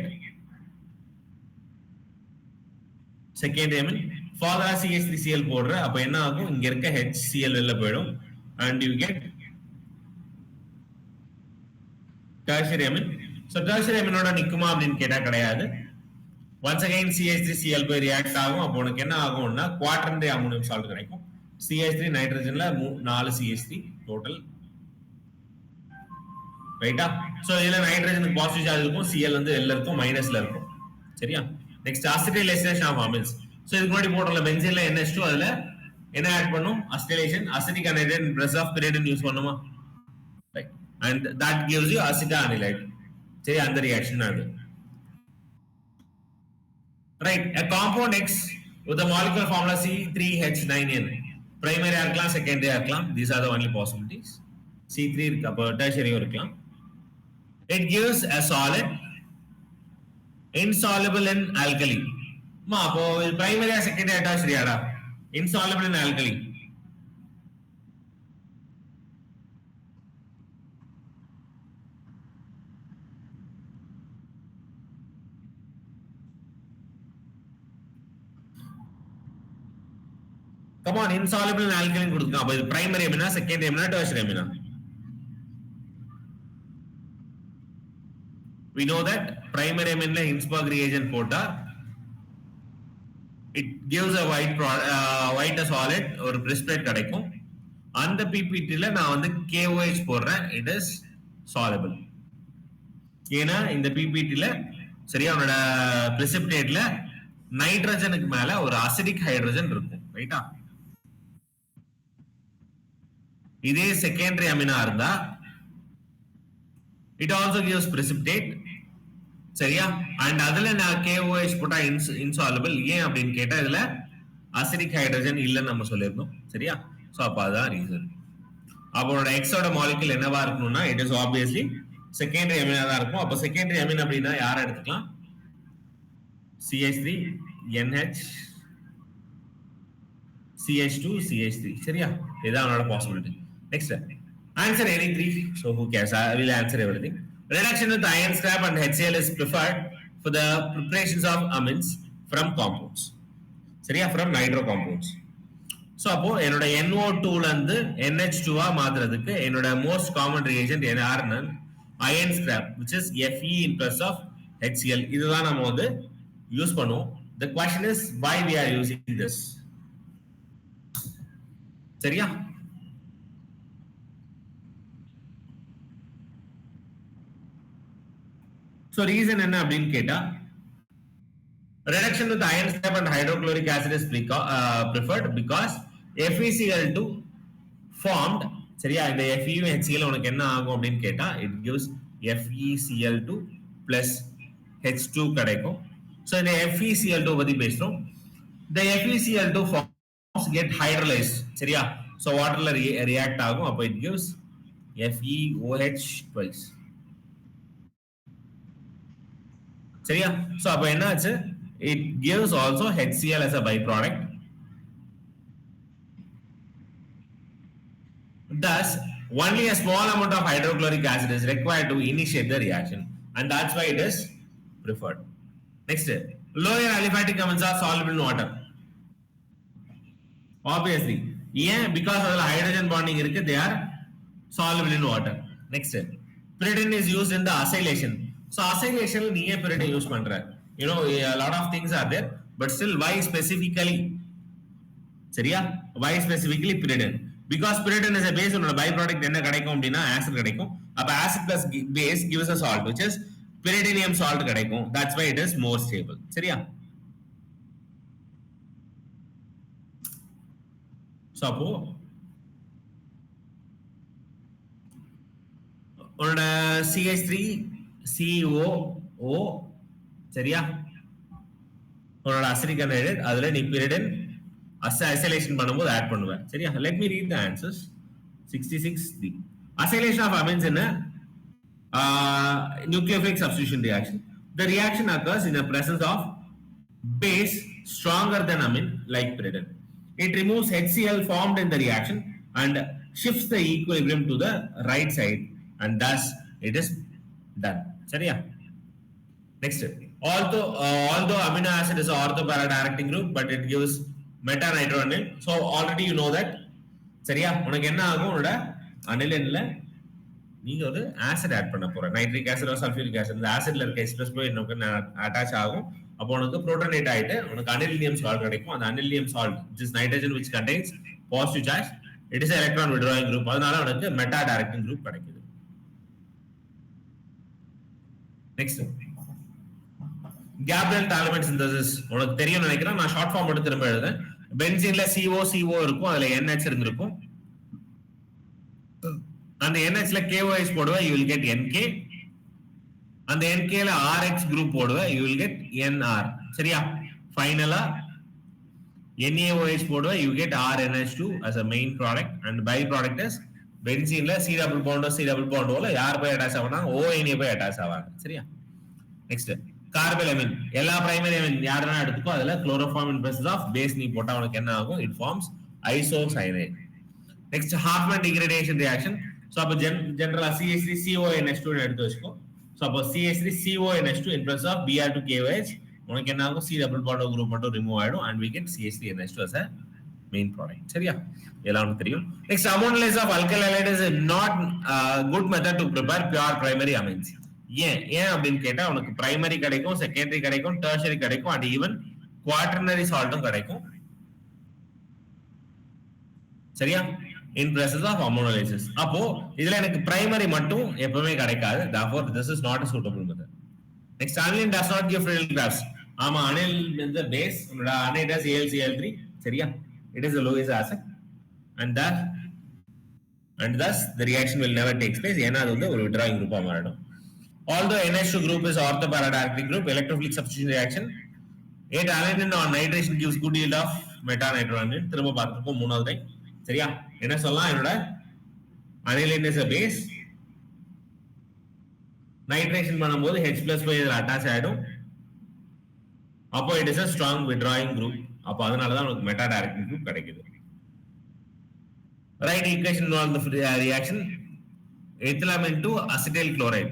second amine. ஃபர்தரா CH3Cl போடுறேன். அப்ப என்ன ஆகும்? இங்க இருக்க HCl வெளில போயிடும் and you get tertiary amine. So tertiary amine நிக்குமா அப்படின்னு கேட்டா கிடையாது. once again CH3Cl போய் ரியாக்ட் ஆகும். அப்போ உனக்கு என்ன ஆகும்னா குவாட்டர்னரி அமோனியம் சால்ட் கிடைக்கும். CH3 நைட்ரஜன்ல 4 CH3 total. ரைட்டா? சோ இதுல நைட்ரஜனுக்கு பாசிட்டிவ் சார்ஜ் இருக்கும், Cl வந்து L இருக்கும், மைனஸ்ல இருக்கும். சரியா? Next, acetylation of amines. So இதுக்கு முன்னாடி போட்டோம்ல பென்சீன்ல NH2, அதுல என்ன ஆட் பண்ணும்? Acetylation. Acetic anhydride presence of pyridine use பண்ணுமா? Right. and that gives you acetanilide. சரி, அந்த ரியாக்ஷன் அது. Right, a compound X with the molecular formula C3H9N. Primary இருக்கலாம், secondary இருக்கலாம். These are the only possibilities. C3 இருக்கு, அப்ப tertiary இருக்கலாம். It gives a solid insoluble in alkali. அப்போ primary secondary tertiary ஆடா? Insoluble in alkali. Come on, insoluble in alkaline கொடுத்துருக்கான். அப்ப இது primary amina, secondary amina, tertiary amina. We know that primary amina Hinsberg reagent போட்டா it gives a white solid ஒரு precipitate கிடைக்கும். அந்த PPT ல நான் வந்து KOH போடுறேன், it is soluble. ஏன்னா இந்த PPT ல சரியா உன்னோட precipitate ல நைட்ரஜனுக்கு மேல ஒரு அசிடிக் ஹைட்ரஜன் இருக்கும். ரைட்டா? இதே செகண்டரி அமினா இருந்தா it also gives precipitate. சரியா? அண்ட் அதுல நான் KOH போட்டா insoluble. ஏன் அப்படின்னு கேட்டா இதுல அசிடிக் ஹைட்ரஜன் இல்லன்னு நம்ம சொல்லிருந்தோம். சரியா? சோ அப்ப அதான் ரீசன். அப்போட எக்ஸோட மாலிகுல் என்னவா இருக்கணும்னா it is obviously secondary Amina தான் இருக்கும். அப்ப செகண்டரி அமின் அப்படின்னா யார எடுத்துக்கலாம்? CH3 NH CH2 CH3. சரியா? இதான் அவனோட possibility. Next, answer any three. So who cares? I will answer everything. reduction with iron scrap and HCl is preferred for the preparations of amines from compounds. சரியா, from nitro compounds. So அப்போ என்னோட NO2 ல இருந்து NH2 மாத்துறதுக்கு என்னோட most common reagent யாருன்னு iron scrap, which is Fe in plus of HCl. இதுதான் நம்ம வந்து யூஸ் பண்ணுவோம். The question is why we are using this. சரியா? So reason என்ன அப்படின்னு கேட்டா, reduction with iron scrap and hydrochloric acid is preferred because FeCl2 formed. சரியா, இந்த Fe HCl உனக்கு என்ன ஆகும் அப்படின்னு கேட்டா, it gives FeCl2 plus H2 கிடைக்கும். So இந்த FeCl2 பத்தி பேசுறோம். The FeCl2 forms get hydrolyzed. சரியா, so waterல react ஆகும். அப்போ it gives FeOH twice. சரியா, so அப்ப என்ன ஆச்சு, it gives also HCl as a byproduct. Thus only a small amount of hydrochloric acid is required to initiate the reaction, and that's why it is preferred. Next, lower aliphatic amines are soluble in water. Obviously, yeah, because of the hydrogen bonding irukku, they are soluble in water. Next, pyridine is used in the acylation. So acylation நீயே pyridine use பண்ற, you know, a lot of things are there, but still why specifically? சரியா, why specifically pyridine? Because pyridine is a base, உன்னோட by product என்ன கிடைக்கும் அப்படின்னா acid கிடைக்கும். அப்ப acid plus base gives a salt, which is pyridinium salt கிடைக்கும். That's why it is more stable. சரியா, so அப்போ உன்னோட CH3COO சரியா, உன்னோட அசிட்டிக் அனைடைட், அதுல நீ pyridine acylation பண்ணும்போது ஆட் பண்ணுவ. சரியா, let me read the answers. 66D. Acylation of amines in a nucleophilic substitution reaction. The reaction occurs in the presence of base stronger than amine like pyridine. It removes HCl formed in the reaction and shifts the equilibrium to the right side, and thus it is done. சரியா, next, although amino acid is an ortho-para directing group, but it gives meta-nitroanil. So already you know that. சரியா, உனக்கு என்ன ஆகும், உன்னோட அனிலின்ல நீங்க ஒரு acid add பண்ண போற, nitric acid or sulphuric acid. இந்த ஆசிட்ல இருக்க H+ இன்னும் அட்டாச் ஆகும். அப்போ உனக்கு புரோட்டனேட் ஆயிட்டு உனக்கு அனிலினியம் சால்ட் கிடைக்கும். அந்த anilinium salt is nitrogen which contains positive charge. It is an electron withdrawing group. அதனால உனக்கு மெட்டா டைரக்டிங் குரூப் கிடைக்குது. நெக்ஸ்ட், கேப்ரியல் தாலமைட் சிந்தசிஸ் உனக்கு தெரியும் நினைக்கிறேன். நான் ஷார்ட் ஃபார்ம் மட்டும் திரும்ப எழுதுறேன். பென்சீன்ல CO இருக்கும், அதுல NH இருந்திருக்கும். அந்த NH ல KOH போடுவ, you will get NK. அந்த NK ல RH குரூப் போடுவ, you will get NR. சரியா, ஃபைனலா NaOH போடுவ, you get RNH2 as a main product, and by product is பென்சீன்ல C double bond ஓல யார் போய் அட்டாச் ஆவாங்க, ONA போய் அட்டாச் ஆவாங்க. சரியா, நெக்ஸ்ட், கார்பெலமின் எல்லா பிரைமரி அமீன் யாரனா எடுத்துக்கோ, அதுல chloroform in presence of base நீ போட்டா உனக்கு என்ன ஆகும், it forms isocyanide. Next, Hofmann degradation reaction. So அப்ப ஜெனரலா CH3CONH2 னு எடுத்து வெச்சுக்கோ. சோ அப்ப CH3CONH2 in presence of Br2KOH உனக்கு என்ன ஆகும், C double bond group மட்டும் ரிமூவ் ஆயிடும், and we get CH3NH2 as a main product. சரியா, எல்லாம் தெரியும். Next, ammonium of alkyl halide is not a good method to prepare pure primary amines. ஏன் அப்படின்னு கேட்டா உனக்கு பிரைமரி கிடைக்கும், செகண்டரி கிடைக்கும், டெர்ஷரி கிடைக்கும், அண்ட் ஈவன் குவாட்டர்னரி சால்ட்டும் கிடைக்கும். சரியா, இன் பிரசன்ஸ் ஆஃப் அமோனோலைசிஸ். அப்போ இதுல எனக்கு பிரைமரி மட்டும் எப்பவுமே கிடைக்காது. therefore this is not a suitable method. Next, aniline does not give Friedel graphs. ஆமா, அனில் is the base, உன்னோட அனில் has AlCl3. சரியா, it is the lowest acid, and thus the reaction will never take place. ஏன்னா அது வந்து ஒரு withdrawing group ஆ மாறிடும். Although NH2 group is ortho-para directing group, electrophilic substitution reaction, 8 alanine on nitration gives good yield of meta-nitroanil. திரும்ப பார்த்துப்போம் மூணாவது time. சரியா, என்ன சொல்லலாம், என்னோட aniline is a base, nitration பண்ணும்போது H+ போய் இதுல அட்டாச் ஆயிடும். அப்போ it is a strong withdrawing group. அப்போ அதனால தான் உங்களுக்கு மெட்டா டைரக்டிங் குரூப் கிடைக்குது. Write equation on the reaction. Ethylamine to acetyl chloride.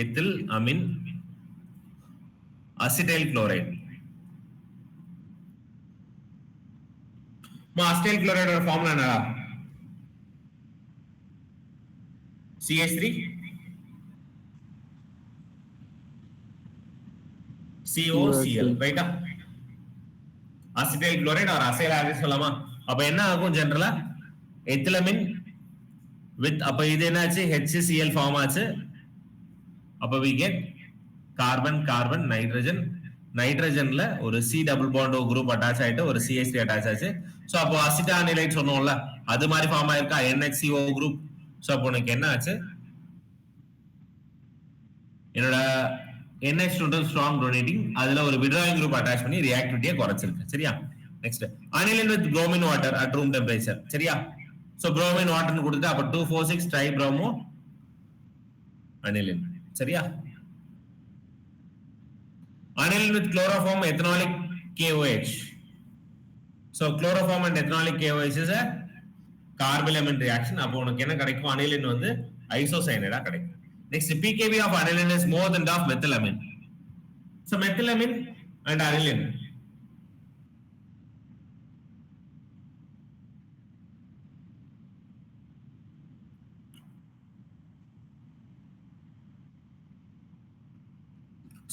Ethyl amine acetyl chloride. Acetyl குளோரைடோட ஃபார்முலா என்னடா? CH3 COCl, ரைட்டா? Acetyl chloride or acyl aldehyde சொல்லலாமா? அப்ப என்ன ஆகும் ஜெனரலா? எத்திலமின் வித், அப்ப இது என்னாச்சு? HCl ஃபார்ம் ஆச்சு. அப்ப we get carbon carbon nitrogen, நைட்ரஜன்ல ஒரு C double bond O group attach ஆயிட்டு ஒரு CH3 அட்டாச் ஆச்சு. சோ அப்போ அசிட்டானிலைட் சொன்னோம்ல, அது மாதிரி ஃபார்ம் ஆயிருக்கா NHCO குரூப். சோ அப்போ உனக்கு என்ன ஆச்சு? என்னோட NH2 ஸ்ட்ராங் டொனேட்டிங், அதுல ஒரு விட்ராயிங் குரூப் அட்டாச் பண்ணி ரியாக்டிவிட்டியை குறைச்சிருக்கு. சரியா? Next aniline with bromine water at room temperature. சரியா? சோ புரோமின் வாட்டர்னு கொடுத்து அப்ப 246 ட்ரை புரோமோ அனிலின். சரியா? Aniline with chloroform ethanolic KOH. So chloroform and ethanolic KOH is a carbylamine reaction. அப்போ உனக்கு என்ன கிடைக்கும்? aniline வந்து isocyanide கிடைக்கும். Next, pKb of aniline is more than that of methylamine. So methylamine and aniline.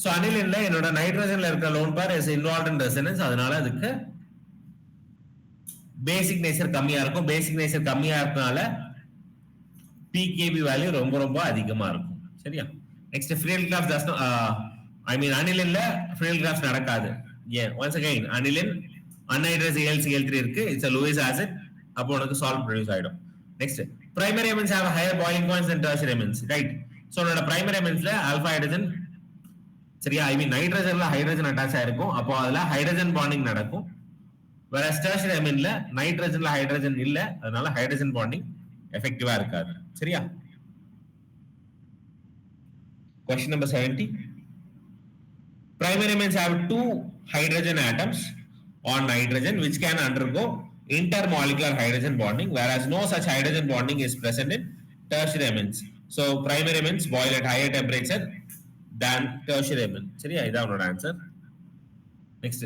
So aniline என்னோட நைட்ரஜன்ல இருக்க lone pair is involved in resonance. அதனால அதுக்கு பேசிக் நேச்சர் கம்மியா இருக்கும். பேசிக் நேச்சர் கம்மியா இருக்கனால pKb வேல்யூ ரொம்ப ரொம்ப அதிகமா இருக்கும். சரியா? நெக்ஸ்ட் ஃப்ரீல் கிராஃப்ட் டஸ் அனிலின்ல ஃப்ரீல் கிராஃப்ட் நடக்காது. ஏன்? Once again aniline anhydrous Cl3 இருக்கு. It's a Lewis acid. அப்போ உனக்கு சால்ட் ப்ரொடியூஸ் ஆயிடும். Next primary amines have higher boiling points than tertiary amines, right? So உன்னோட பிரைமரி அமீன்ஸ்ல ஆல்பா ஹைட்ரஜன், சரியா, ஐ மீன் நைட்ரஜன்ல ஹைட்ரஜன் அட்டாச் ஆயிருக்கும். அப்போ அதுல ஹைட்ரஜன் பாண்டிங் நடக்கும். வேற டெர்ஷியரி அமீன்ல நைட்ரஜன்ல ஹைட்ரஜன் இல்ல, அதனால ஹைட்ரஜன் பாண்டிங் எஃபெக்டிவா இருக்காது. சரியா? Question number 70. Primary amines have 2 hydrogen atoms on nitrogen which can undergo intermolecular hydrogen bonding, whereas no such hydrogen bonding is present in tertiary amines. So primary amines boil at higher temperature than tertiary amine. சரியா? இதான் உன்னோட answer. Next,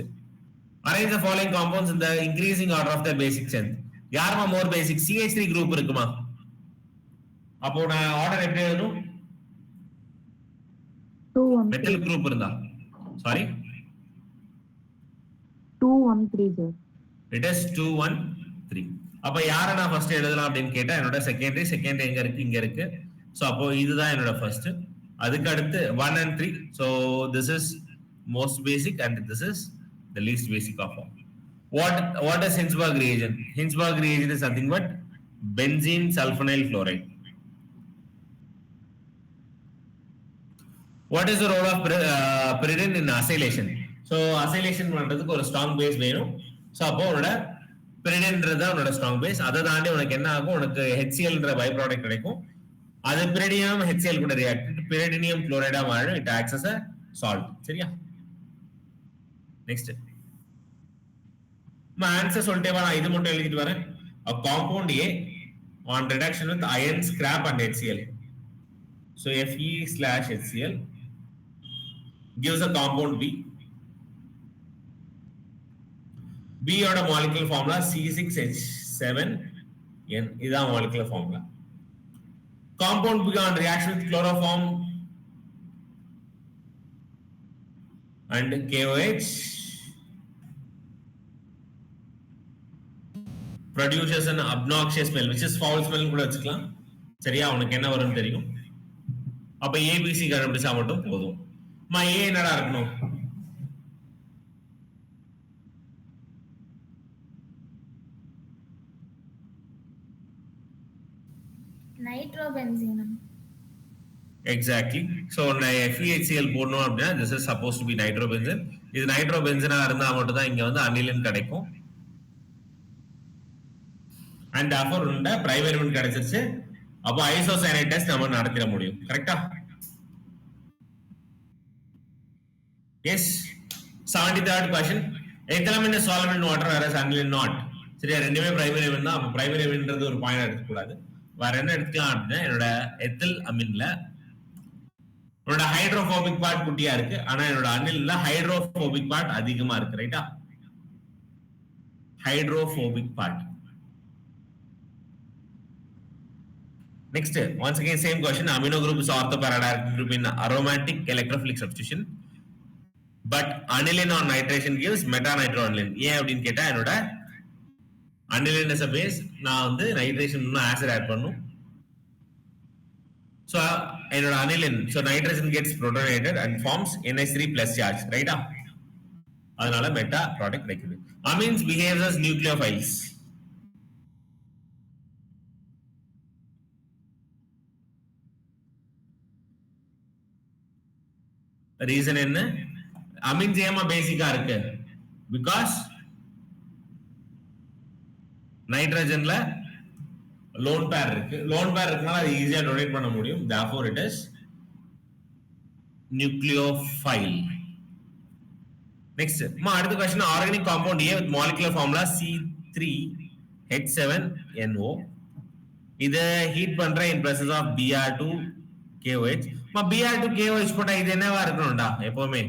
arrange the following compounds in the increasing order of their basic strength. யாருமா மோர் பேசிக்? CH3 group இருக்குமா? அப்போ நான் order எப்படி எழுதணும்? 2 1 metal group இருந்தா, சாரி 2 1 3 sir. It is 2 1 3. அப்ப யாரை நான் ஃபர்ஸ்ட் எழுதலாம் அப்படின்னு கேட்டா என்னோட செகண்டரி எங்க இருக்கு? இங்க இருக்கு. சோ அப்போ இதுதான் என்னோட ஃபர்ஸ்ட். அதுக்கு அடுத்து 1 and 3. So this is most basic and this is the least basic of all. What is Hinsberg reagent? Hinsberg reagent is nothing but benzene sulfonyl chloride. What is the role of pyridine in acylation? So acylation பண்றதுக்கு ஒரு strong base வேணும். So அப்போ உன்னோட pyridineன்றது உன்னோட strong base. அதை தாண்டி உனக்கு என்ன ஆகும்? உனக்கு HCl பை ப்ராடக்ட் கிடைக்கும். அது pyridinium HCl கூட ரியாக்ட் pyridinium chloride மாறும். it acts as a salt. சரியா? நெக்ஸ்ட், நான் ஆன்சர் சொல்லிட்டே வரேன், இது மட்டும் எழுதிட்டு வரேன். a compound A on reduction with iron, scrap and HCl. So Fe/HCl gives a compound B. B ஓட molecular formula C6H7N. இதான் molecular formula. Compound B on reaction with chloroform and KOH produces an obnoxious smell, which is foul smell கூட வச்சுக்கலாம். சரியா? உனக்கு என்ன வரும்னு தெரியும். அப்ப ABC கண்டுபிடிச்சா மட்டும் போதும். A என்னடா இருக்கணும்? nitrobenzene. Exactly. So FeHCl போடணும் அப்படின்னா this is supposed to be nitrobenzene. இது nitrobenzene இருந்தா மட்டும் தான் இங்க வந்து அனிலின் கிடைக்கும். And therefore உண்ட பிரைமரி அமீன் கிடைச்சிருச்சு. அப்ப ஐசோசைனைட் டெஸ்ட் நம்ம நடத்திட முடியும். கரெக்ட்டா? Yes. 73rd question. Ethylamine is soluble in water whereas aniline not. சரியா? ரெண்டுமே பிரைமரி அமீன் தான். அப்ப பிரைமரி அமீன்ன்றது ஒரு பாயிண்ட் எடுக்க கூடாது. வேற என்ன எடுக்கலாம் அப்படின்னா என்னோட எத்தில் அமீன்ல உன்னோட ஹைட்ரோபோபிக் பார்ட் குட்டியா இருக்கு, ஆனா என்னோட அனில்ல ஹைட்ரோபோபிக் பார்ட் அதிகமா இருக்கு. ரைட்டா? Hydrophobic part. Next, once again same question. Amino group is orthoparadiac group in aromatic electrophilic substitution, but aniline on nitration gives meta-nitroaniline. ஏன் அப்படின்னு கேட்டா என்னோட aniline as a base, நான் வந்து nitration இன்னும் acid add பண்ணும். So என்னோட aniline, so nitrogen gets protonated and forms NH3 plus charge, right? அதனால மெட்டா ப்ராடக்ட் கிடைக்குது. Amines behaves as nucleophiles. Reason என்ன? அமீன்ஸ் ஏமா பேசிக்கா இருக்கு? பிகாஸ் நைட்ரஜன்ல லோன் பேர் இருக்கு. லோன் பேர் இருக்கனால அது ஈஸியா டொனேட் பண்ண முடியும். therefore it is nucleophile. Next, அடுத்த question. Organic compound A with molecular formula C3H7NO. இத ஹீட் பண்ற in presence of Br2KOH. Br2KOH போட்டா இது என்னவா இருக்கணும்டா எப்பவுமே?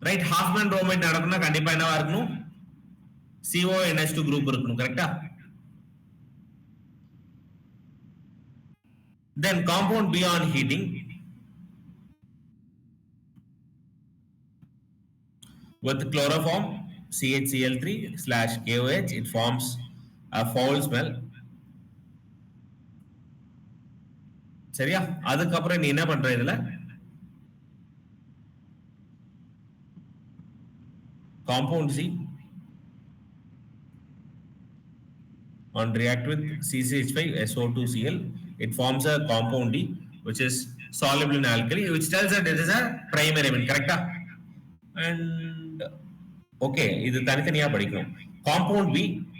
ரைட், ஹாஃப்மேன் ப்ரோமைட் நடக்கும்னா கண்டிப்பா என்னவா இருக்கணும்? CONH2 குரூப் இருக்கணும். கரெக்டா? Then compound B on heating with chloroform CHCl3/KOH, it forms a foul smell. சரியா? அதுக்கப்புறம் நீ என்ன பண்ற? இதுல compound C on react with CCH5SO2Cl, it forms a compound D which is soluble in alkali, which tells that it is a primary amine. Correct? And okay, இது தனித்தனியா படிக்கணும். compound B,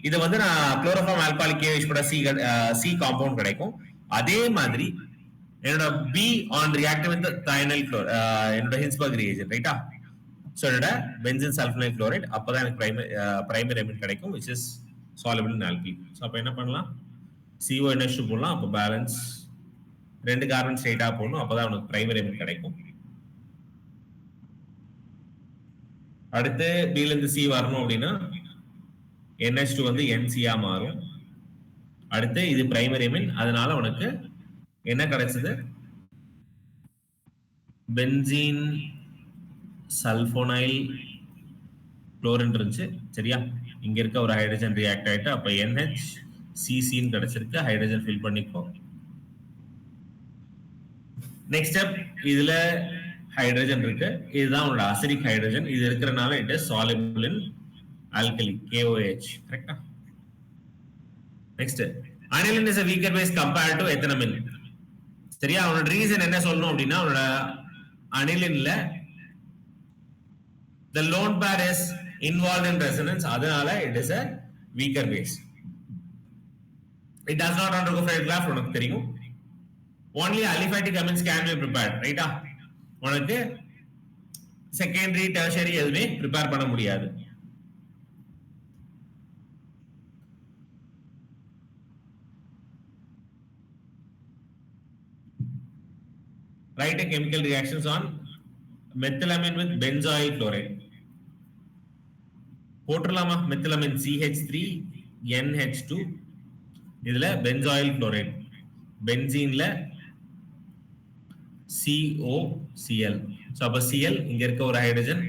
இது வந்து நான் chloroform alcoholic KOH போட C compound கிடைக்கும். அதே மாதிரி என்னோட B on reactive with thionyl chloride, என்னோட Hinsberg reagent, ரைட்டா? சோ என்னோட benzene sulfonyl chloride, அப்பதான் எனக்கு primary amine கிடைக்கும், which is soluble in alkali. So அப்ப என்ன பண்ணலாம்? CONH2 போடலாம். அப்ப பேலன்ஸ் 2 கார்பன் ஸ்ட்ரைட்டா போடணும். அப்பதான் உனக்கு primary amine கிடைக்கும். அடுத்து B ல இருந்து C வரணும் அப்படின்னா NH2 வந்து NC ஆ மாறும். அடுத்து இது primary amine, அதனால உனக்கு என்ன கிடைச்சது? பென்சீன் சல்போனைல் குளோரின் இருந்துச்சு. சரியா? இங்க இருக்க ஒரு ஹைட்ரஜன் ரியாக்ட் ஆயிட்டு அப்ப NHCC ன்னு கிடைச்சிருக்கு. ஹைட்ரஜன் ஃபில் பண்ணிக்கோ. நெக்ஸ்ட் ஸ்டெப், இதுல ஹைட்ரஜன் இருக்கு. இதுதான் உங்களோட அசிடிக் ஹைட்ரஜன். இது இருக்கிறனால it is soluble in alkali, KOH. கரெக்ட்டா? Next, aniline is a weaker base compared to ethanamine. சரியா? அவனோட ரீசன் என்ன சொல்லணும் அப்படின்னா, அவனோட அனிலின்ல the lone pair is involved in resonance, அதனால it is a weaker base. It does not undergo Fred graft, உனக்கு தெரியும். Only aliphatic amines can be prepared, ரைட்டா? உனக்கு செகண்டரி டெர்ஷரி எதுவுமே ப்ரிப்பேர் பண்ண முடியாது. Write a chemical reactions on methylamine with benzoyl chloride. போட்டுடலாமா? methylamine CH3NH2, இதுல benzoyl chloride, பென்சீன்ல COCl. So அப்ப Cl, இங்க இருக்க ஒரு ஹைட்ரஜன்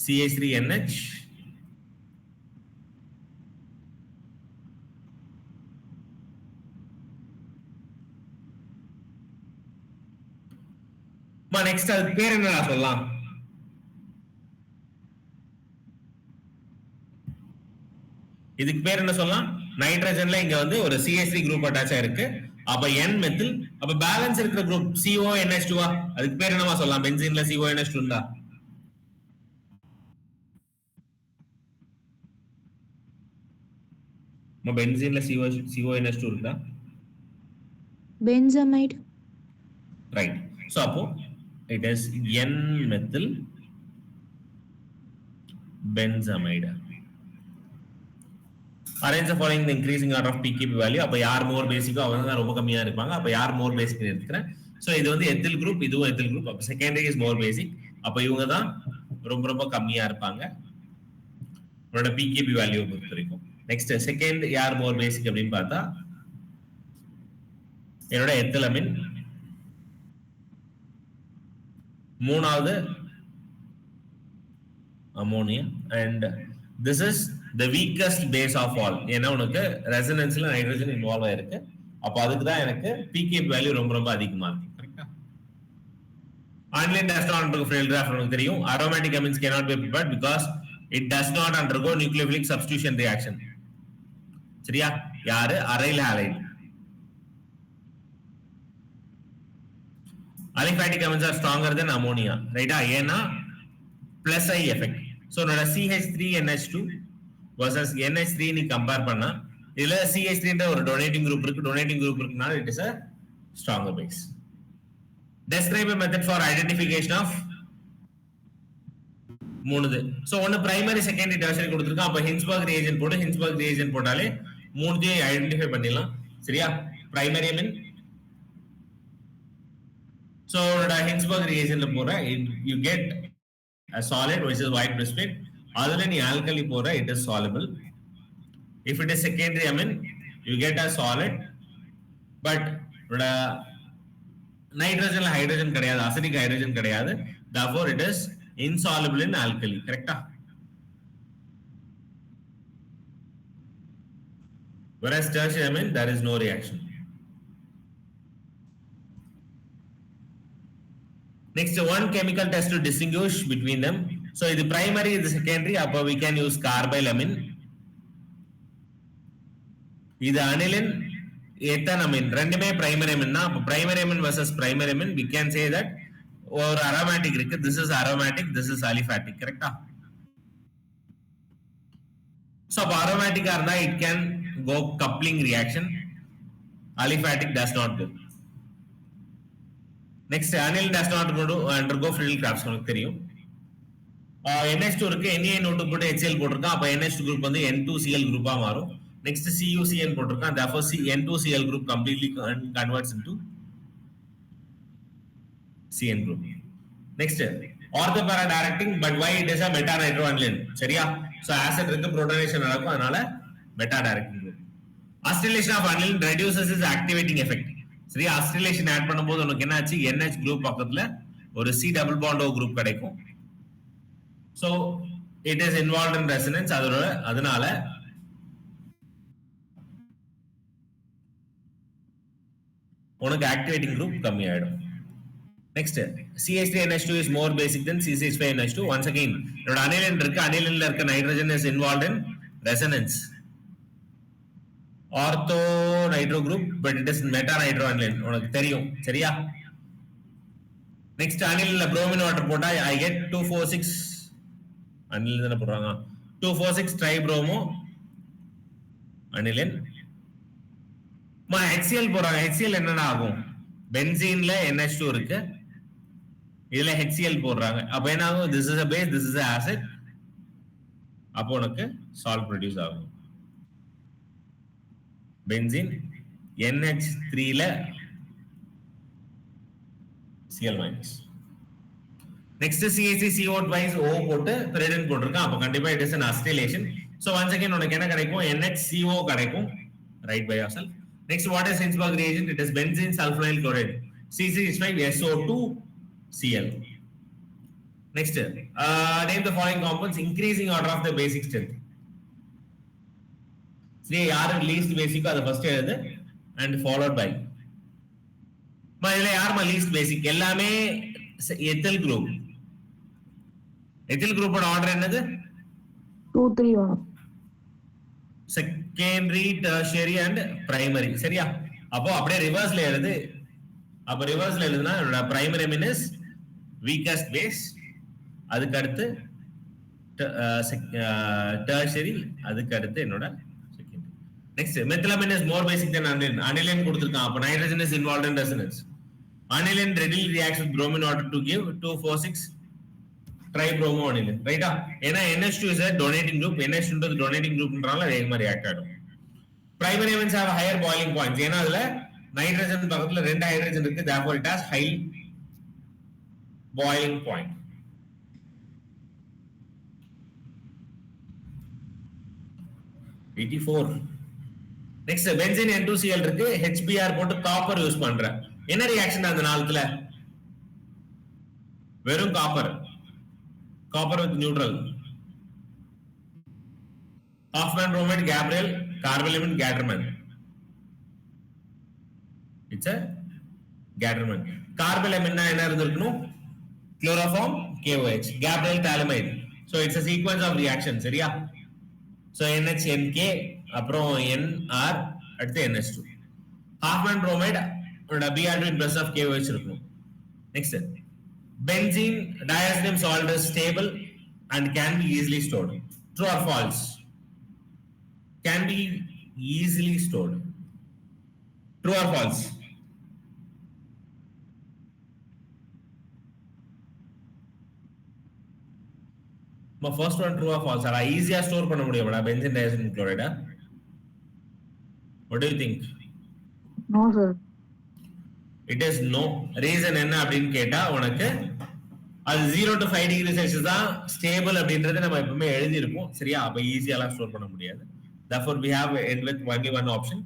CH3NH, நெக்ஸ்ட் அது பேர் என்ன சொல்லலாம்? இதுக்கு பேர் என்ன சொல்லலாம்? நைட்ரஜன்ல இங்க வந்து ஒரு CH3 குரூப் அட்டாச் ஆயிருக்கு. அப்ப N மெத்தில், அப்ப பேலன்ஸ் இருக்கிற குரூப் CONH2, அதுக்கு பேர் என்னவா சொல்லலாம்? பென்சீன்ல CONH2 இருந்தா பென்சீன்ல CONH2 இருந்தா பென்சமைட். ரைட். சோ அப்போ it is N-methyl benzamide. Arrange following the increasing order of pKb value. அப்ப யார் மோர் பேசிக்கோ அவங்க தான் ரொம்ப கம்மியா இருப்பாங்க. அப்ப யார் மோர் பேசிக் எடுத்துக்கிறேன். சோ இது வந்து எத்தில் குரூப், இதுவும் எத்தில் குரூப். அப்ப செகண்டரி இஸ் மோர் பேசிக். அப்ப இவங்க தான் ரொம்ப ரொம்ப கம்மியா இருப்பாங்க உங்களோட பிகேபி வேல்யூ பொறுத்த வரைக்கும். நெக்ஸ்ட் செகண்ட் யார் மோர் பேசிக் அப்படின்னு பார்த்தா என்னோட எத்திலமின், மூணாவது ammonia, and this is the weakest base of all. ஏன்னா உனக்கு ரெசனன்ஸ்ல நைட்ரஜன் இன்வால்வ் ஆயிருக்கு. அப்ப அதுக்கு தான் எனக்கு பிகேபி வேல்யூ ரொம்ப ரொம்ப அதிகமா இருக்கு. கரெக்டா? Online does not undergo fail draft உங்களுக்கு தெரியும். Aromatic amines cannot be prepared because it does not undergo nucleophilic substitution reaction. சரியா? யாரு? Aryl allied. Aliphatic amines are stronger than ammonia, right? ஏன்னா plus I effect. So நம்மளோட CH3NH2 versus NH3 நீ compare பண்ணா இதுல CH3 ன்ற ஒரு donating group இருக்கு. டொனேட்டிங் குரூப் இருக்குனால it is a stronger base. Describe a method for identification of மூணுது. சோ ஒன்னு பிரைமரி, செகண்டரி, டெர்ஷரி கொடுத்திருக்கான். அப்ப ஹின்ஸ்பர்க் ரியேஜென்ட் போட்டு ஹின்ஸ்பர்க் ரியேஜென்ட் போட்டாலே மூணுத்தையும் ஐடென்டிஃபை பண்ணிடலாம். சரியா? Primary Ameen. So Hinsberg reagent pora you get a solid which is white precipitate. Adula ni alkali pora it is soluble. If it is secondary amine you get a solid, but nitrogen la hydrogen kadiyadu, acidic hydrogen kadiyadu, therefore it is insoluble in alkali. Correct? Whereas tertiary amine there is no reaction. Next, one chemical test to distinguish between them. So, the primary, the secondary, upper we can use carbylamine. This aniline, ethanamine. Rendume primary amine na. Primary amine versus primary amine, we can say that or aromatic. This is aromatic, this is aliphatic. Correct? So, aromatic arna it can go coupling reaction. Aliphatic does not go. Next, aniline does not undergo Friedel-Crafts. NH2 இருக்கு, NaNO2 போட்டு HCl போட்டிருக்கான். அப்ப NH2 group வந்து N2Cl குரூப்பா மாறும். Next CuCN போட்டிருக்கான். Therefore N2Cl group completely converts into CN group. Next, orthopara directing, but why it is a meta nitroaniline? சரியா? So acid இருக்கு, protonation நடக்கும், அதனால meta directing group. Acetylation of aniline reduces its activating effect. சரி, acetylation add பண்ணும்போது உங்களுக்கு என்ன ஆச்சு? NH group பக்கத்துல ஒரு C double bond O group கிடைக்கும். So it is involved in resonance. அதனால உனக்கு ஆக்டிவேட்டிங் குரூப் கம்மி ஆயிடும். Next, CH3NH2 is more basic than CH5NH2. once again என்னோட அனிலின் இருக்கு, அனிலின்ல இருக்க nitrogen is involved in resonance. Ortho nitro group, but it is meta nitro aniline உனக்கு தெரியும். சரியா? நெக்ஸ்ட், அனிலின்ல புரோமின் வாட்டர் போட்டா ஐ கெட் 246 அனிலின் தான போடுறாங்க. 246 ட்ரைப்ரோமோ அனிலின். HCl போறாங்க. HCl என்னன்னா ஆகும்? பென்சீன்ல NH2 இருக்கு, இதுல HCl போடுறாங்க. அப்ப என்ன ஆகும்? this is a base, this is a acid. அப்போ உனக்கு salt ப்ரொடியூஸ் ஆகும். பென்சீன் NH3 ல Cl minus. Next CH3CO twice O போட்டு pyridine போட்டிருக்கான். அப்ப கண்டிப்பா it is an acetylation. So once again உனக்கு என்ன கிடைக்கும்? NHCO கிடைக்கும். Write by yourself. Next, what is Hinsberg reagent? It is benzene sulfonyl chloride. C6H5SO2Cl. Next, name the following compounds increasing order of the basic strength. See, யாரு least basic அது first எழுது and followed by. இதுல யாருமா least basic? எல்லாமே ethyl group. ethyl group ஓட order என்னது? 2 3 1. Secondary, tertiary and primary. சரியா? அப்போ அப்படியே ரிவர்ஸ்ல எழுது. அப்ப ரிவர்ஸ்ல எழுதுனா என்னோட primary amine is weakest base, அதுக்கு அடுத்து டெர்ஷியரி, அதுக்கு அடுத்து என்னோட secondary. Next, methylamine is more basic than aniline. Aniline கொடுத்திருக்கான். அப்ப nitrogen is involved in resonance. Aniline readily reacts with bromine water to give 246 tribromo aniline ரைட்டா. ஏன்னா NH2 is a donating group, NH2 donating groupன்றனால வேகமா react ஆகும். Primary amines have higher boiling points. ஏன்னா அதுல nitrogen பக்கத்துல 2 hydrogen இருக்கு, therefore it has high boiling point. Next benzene N2Cl இருக்கு, HBr போட்டு காப்பர் யூஸ் பண்ற. என்ன ரியாக்ஷன் அந்த நாளத்துல? வெறும் copper with neutral. Hoffman bromide Gabriel, carbalamine Gatterman. It's a Gatterman. Carbalamine என்ன இருந்திருக்கணும்? Chloroform KOH, Gabriel thalamide. So it's a sequence of reactions, சரியா? So NH NK அப்புறம் NR அடுத்து NH2. Hoffman bromide Br2 plus of KOH இருக்கணும். Next benzene diazonium salt is stable and can be easily stored. True or false? Can be easily stored. True or false? My first one true or false? Are easier store பண்ண முடியுமாடா benzene diazonium chloride? What do you think? No, sir. It is no. Reason என்ன அப்படின்னு கேட்டா உனக்கு அது 0 to 5 degree Celsius தான் stable அப்படின்றது நம்ம எப்பவுமே எழுதி இருப்போம், சரியா? அப்ப ஈஸியாலாம் ஸ்டோர் பண்ண முடியாது. Therefore we have end with only one option.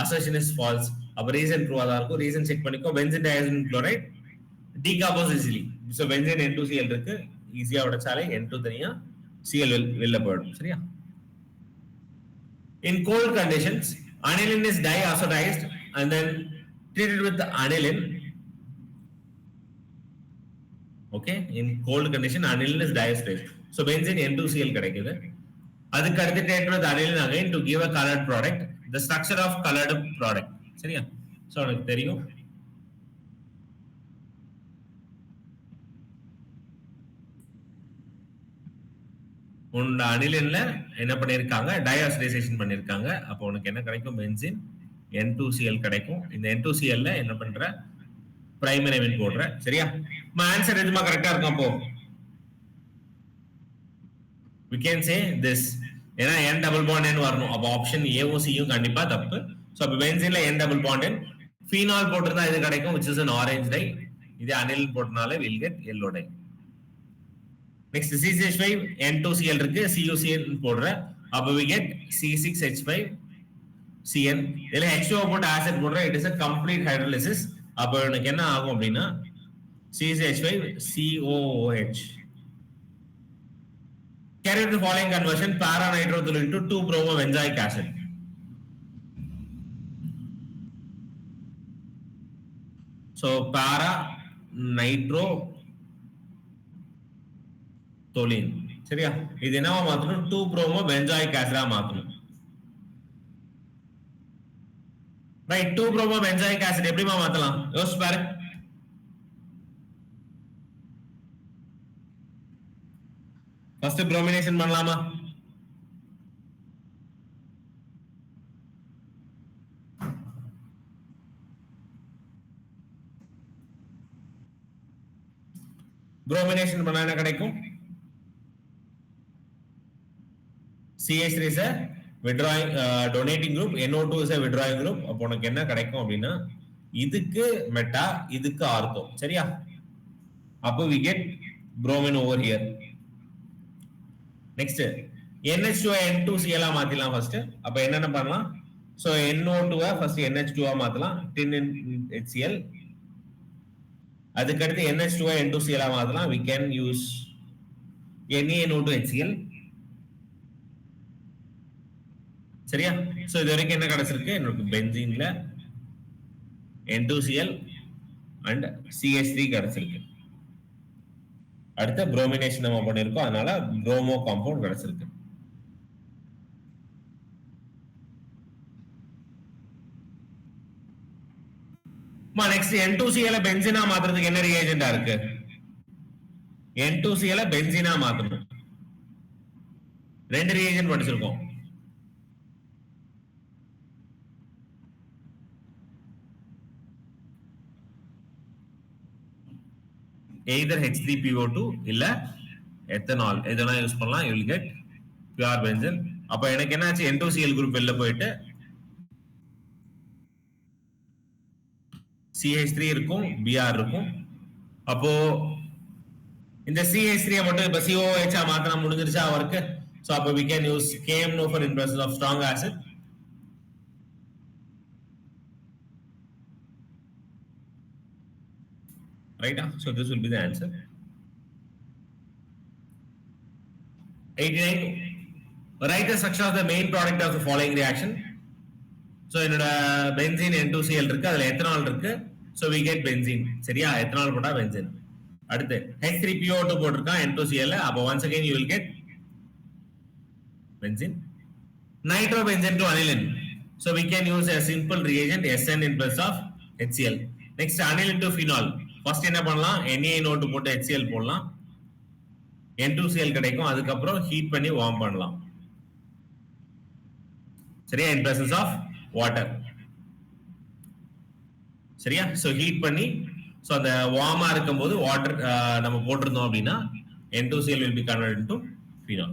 Assertion is false. அப்ப ரீசன் ட்ரூவா தான் இருக்கும். ரீசன் செக் பண்ணிக்கோ. benzene diazonium chloride decompose easily. So benzene N2Cl இருக்கு, ஈஸியா உடைச்சாலே N2 தனியா Cl வெளில போயிடும், சரியா? In cold conditions aniline is diazotized and then treated with the aniline. Okay, in cold condition aniline is diazotized. So benzene N2Cl கிடைக்குது. அதுக்கு அடுத்து treated with aniline again to give a colored product, the structure of colored product, சரியா? So உங்களுக்கு தெரியும். உன்னோட அனிலின்ல என்ன பண்ணிருக்காங்க? டயாசிடைசேஷன் பண்ணிருக்காங்க. அப்போ உனக்கு என்ன கிடைக்கும்? benzene N2Cl கிடைக்கும். இந்த N2Cl ல என்ன பண்ற? பிரைமரி அமீன் போடுற, சரியா? ஆன்சர் எதுமா கரெக்டா இருக்கும்? அப்போ we can say this. ஏன்னா N double bond N வரணும். அப்போ ஆப்ஷன் ஏவும் சியும் கண்டிப்பா தப்பு. சோ அப்ப பென்சீன்ல N double bond N, phenol போட்டிருந்தா இது கிடைக்கும், which is an orange dye. இது அனிலின் போட்டனால we'll get yellow dye. Next CCH5 N2Cl இருக்கு, CuCN போடுற, அப்ப we get C6H5Cn. இதுல H2O போட்டு ஆசிட் போடுற, it is a complete hydrolysis. அப்ப எனக்கு என்ன ஆகும் அப்படின்னா CCH5COOH. Carry out the following conversion: para-nitrotoluene into 2-bromobenzoic acid. So para-nitrotoluene, சரியா? இது என்னவா மாத்தணும்? 2-bromobenzoic acid மாத்தணும். ரைட், 2-bromobenzoic acid எப்படிமா மாத்தலாம்? யோசிச்சு பாரு. ஃபர்ஸ்ட் bromination பண்ணலாமா? bromination பண்ணா என்ன கிடைக்கும்? CH3 is a withdrawing donating group, NO2 is a withdrawing group. அப்போ உனக்கு என்ன கிடைக்கும் அப்படின்னா இதுக்கு மெட்டா, இதுக்கு ஆர்த்தோ, சரியா? அப்போ we get bromine over here. Next NH2 N2Cl மாத்திடலாம் ஃபர்ஸ்ட். அப்ப என்னென்ன பண்ணலாம்? சோ NO2 ஃபர்ஸ்ட் NH2 மாத்தலாம், tin HCl. அதுக்கு அடுத்து NH2 N2Cl மாத்தலாம், we can use NaNO2HCl, சரியா? சோ இது வரைக்கும் என்ன கிடைச்சிருக்கு? எனக்கு பென்சீன்ல N2Cl and CH3 கிடைச்சிருக்கு. அடுத்த bromination நம்ம பண்ணிருக்கோம், அதனால bromo compound கிடைச்சிருக்கு. நெக்ஸ்ட் N2Cl பென்சீனா மாத்துறதுக்கு என்ன ரியேஜெண்டா இருக்கு? N2Cl பென்சீனா மாத்தணும். ரெண்டு ரியேஜென்ட் படிச்சிருக்கோம். either H3PO2 இல்ல ethanol எதனா யூஸ் பண்ணலாம், you will get pure benzene. அப்ப எனக்கு என்னாச்சு, N2Cl குரூப் வெளில போயிட்டு CH3 இருக்கும், Br இருக்கும். அப்போ இந்த CH3 மட்டும் இப்ப COOH மாத்தினா முடிஞ்சிருச்சா அவருக்கு. So அப்ப we can use KMNO for in presence of strong acid. Right? So this will be the answer. 89. Write the structure of the main product of the following reaction. So என்னோட benzene N2Cl இருக்கு, அதுல ethanol இருக்கு. So we get benzene. சரியா? ethanol போட்டா benzene. அடுத்து H3PO2 போட்டிருக்கான் N2Cl. அப்ப once again you will get benzene. Nitrobenzene to aniline. So we can use a simple reagent SN in place of HCl. Next aniline to phenol. First என்ன பண்ணலாம், NaNO2 போட்டு HCl போடலாம், N2Cl கிடைக்கும். அதுக்கப்புறம் heat பண்ணி warm பண்ணலாம். சரியா? in presence of water. சரியா? so ஹீட் பண்ணி, so அந்த வார்மா இருக்கும்போது வாட்டர் நம்ம போட்டிருந்தோம் அப்படின்னா N2Cl will be converted into phenol.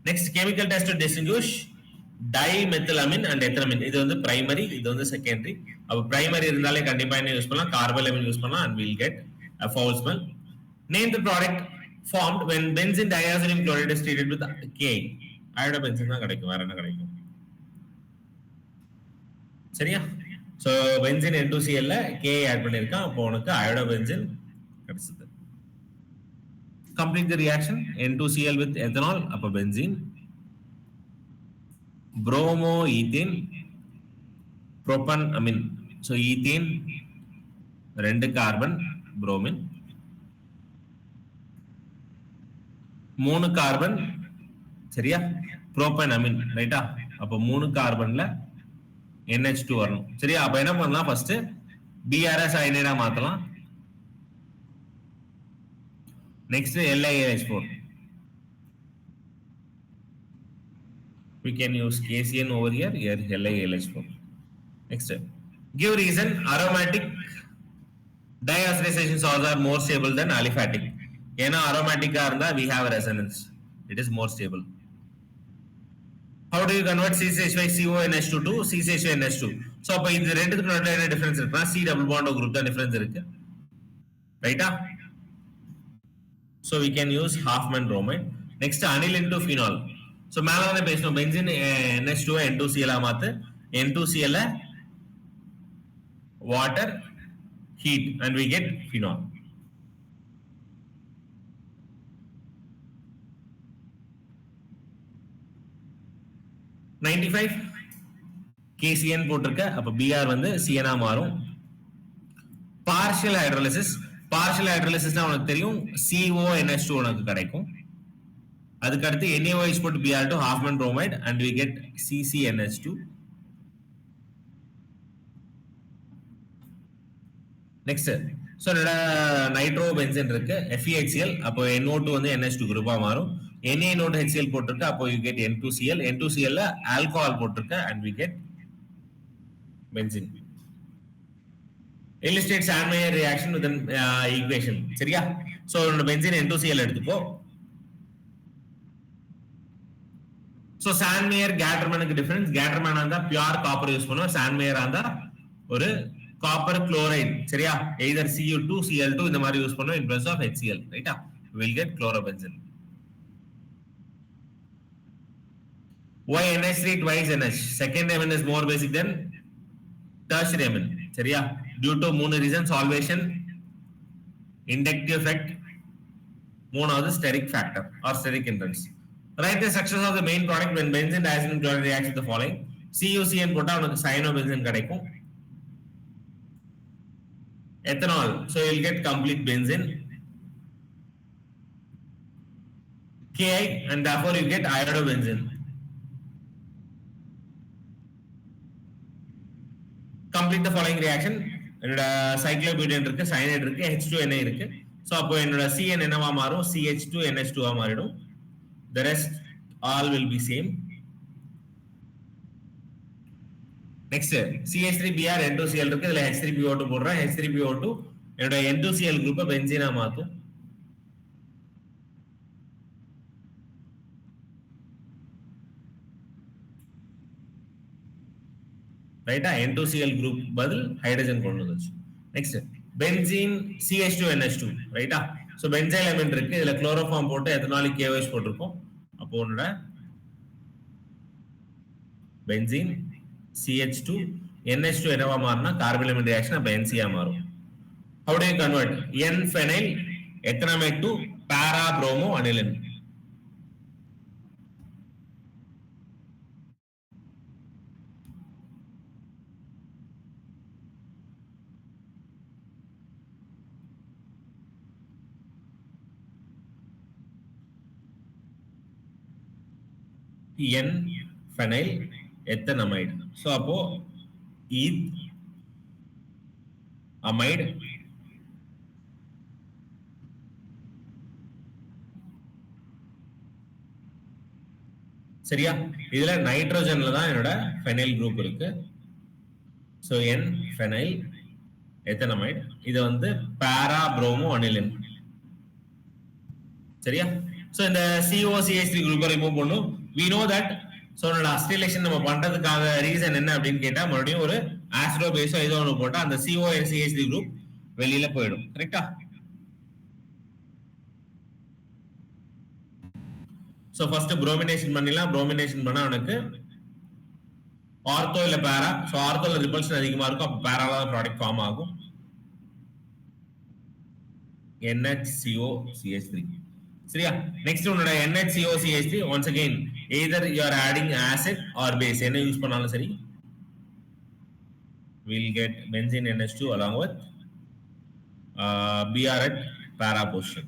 Next chemical test to distinguish dimethylamine and ethylamine. இது வந்து பிரைமரி, இது வந்து செகண்டரி. அப்ப பிரைமரி இருந்தாலே கண்டிப்பா என்ன யூஸ் பண்ணலாம், கார்போலமைன் யூஸ் பண்ணலாம், and we'll get a foul smell. Name the product formed when benzene diazonium chloride is treated with K. iodobenzene தான் கிடைக்கும், வேற என்ன கிடைக்கும்? சரியா? so benzene N2Cl ல K ஆட் பண்ணிருக்கான், அப்போ உனக்கு iodobenzene கிடைச்சது. Complete the reaction. N2Cl with ethanol, அப்ப benzene. Bromo ethane, propanamine. So ethane 2 carbon, bromine 3 carbon. சரியா? propanamine, ரைட்டா? அப்ப 3 கார்பன்ல NH2 வரணும். சரியா? அப்ப என்ன பண்ணலாம், ஃபர்ஸ்ட் BRS அயனைடா மாத்தலாம். Next LiAH4. We can use KCN over here, here LiAH4. Next, give reason aromatic diazotization salts are more stable than aliphatic. ஏன்னா aromatic இருந்தா we have resonance, it is more stable. How do you convert CCH5CONH2 to CCH2NH2? So அப்ப இது ரெண்டுத்துக்கு நடுவுல என்ன difference இருக்குன்னா C double bond group தான் difference இருக்கு, ரைட்டா? So we can use Hoffman bromide. Next aniline to phenol. So மேல வந்து பேசணும், benzene NH2 N2Cl மாத்து, N2Cl water heat and we get phenol. (95) KCN போட்டிருக்க, அப்ப Br வந்து CN ஆ மாறும். Partial hydrolysis. Partial hydrolysis உனக்கு தெரியும், CONH2 உனக்கு கிடைக்கும். அதுக்கு அடுத்து NaOH போட்டு Br2 Hoffman bromide and we get CCNH2. Next, so nitrobenzene இருக்கு, FeHCl, அப்போ NO2 வந்து NH2 குரூப்பா மாறும். NaNO2 HCl போட்டிருக்க, அப்போ you get N2Cl. N2Cl ல alcohol போட்டிருக்க and we get benzene. Illustrate Sandmeyer reaction with an equation. சரியா? so benzene N2Cl எடுத்துப்போ. so Sandmeyer Gatterman difference. Gatterman இருந்தா pure copper யூஸ் பண்ணுவோம், Sandmeyer இருந்தா ஒரு copper chloride. சரியா? either Cu2 Cl2 இந்த மாதிரி யூஸ் பண்ணுவோம் in place of HCl, ரைட்டா? we will get chlorobenzene. Why NH3 twice NH? Second amine is more basic than tertiary amine. சரியா? due to 3 reasons: solvation, inductive effect, மூணாவது steric factor or steric hindrance. Write the structures of the main product when benzene diazonium chloride reacts with the following. CuCN போட்டா உனக்கு cyanobenzene கிடைக்கும். Ethanol, so you'll get complete benzene. Ki, and therefore you get iodobenzene. Complete the following reaction. என்னோட cyclobutane இருக்கு, cyanide இருக்கு, H2Na இருக்கு. so அப்போ என்னோட CN என்னவா மாறும், CH2NH2 ஆ மாறிடும். the rest all will be same. next CH3Br N2Cl இருக்கு, இதுல H3PO2 போடுறேன். H3PO2 என்னோட N2Cl குரூப்பை பென்சீனா மாத்தும். ரைட்டா? N2Cl குரூப் பதில் ஹைட்ரஜன் கொண்டு வந்துச்சு. நெக்ஸ்ட் பென்சீன் CH2NH2 ரைட்டா? சோ பென்சைல் அமீன் இருக்கு, இதுல குளோரோஃபார்ம் போட்டு எத்தனாலிக் KOH போட்டிருக்கோம். அப்போ உன்னோட பென்சீன் CH2 NH2 என்னவா மாறினா கார்பன் ரியாக்ஷன், அப்ப NC மாறும். How do you convert N-phenyl ethanamide to para-bromo-aniline? N-phenyl ethanamide. So அப்போ eth amide சரியா? இதுல நைட்ரோஜன்ல தான் என்னோட ஃபெனைல் குரூப் இருக்கு. சோ N ஃபெனைல் எத்தனமைட், இது வந்து பாரா புரோமோ அனிலின். சரியா? சோ இந்த COCH3 குரூப்பை ரிமூவ் பண்ணும். we know that சோ என்னோட அசிடைலேஷன் நம்ம பண்றதுக்காக ரீசன் என்ன அப்படின்னு கேட்டா மறுபடியும் ஒரு ஆசிடோ பேஸோ ஏதோ ஒன்று போட்டா அந்த COCH3 குரூப் வெளியில போயிடும். கரெக்டா? சோ ஃபர்ஸ்ட் புரோமினேஷன் பண்ணிடலாம். புரோமினேஷன் பண்ணா உனக்கு ஆர்த்தோ இல்ல பேரா. சோ ஆர்த்தோல ரிபல்ஷன் அதிகமா இருக்கும், அப்ப பேரால ப்ராடக்ட் ஃபார்ம் ஆகும். NHCOCH3. சரியா? நெக்ஸ்ட் உன்னோட NHCOCH3 once again either you are adding acid or base, என்ன யூஸ் பண்ணாலும் சரி we'll get benzene NH2 along with Br at para position.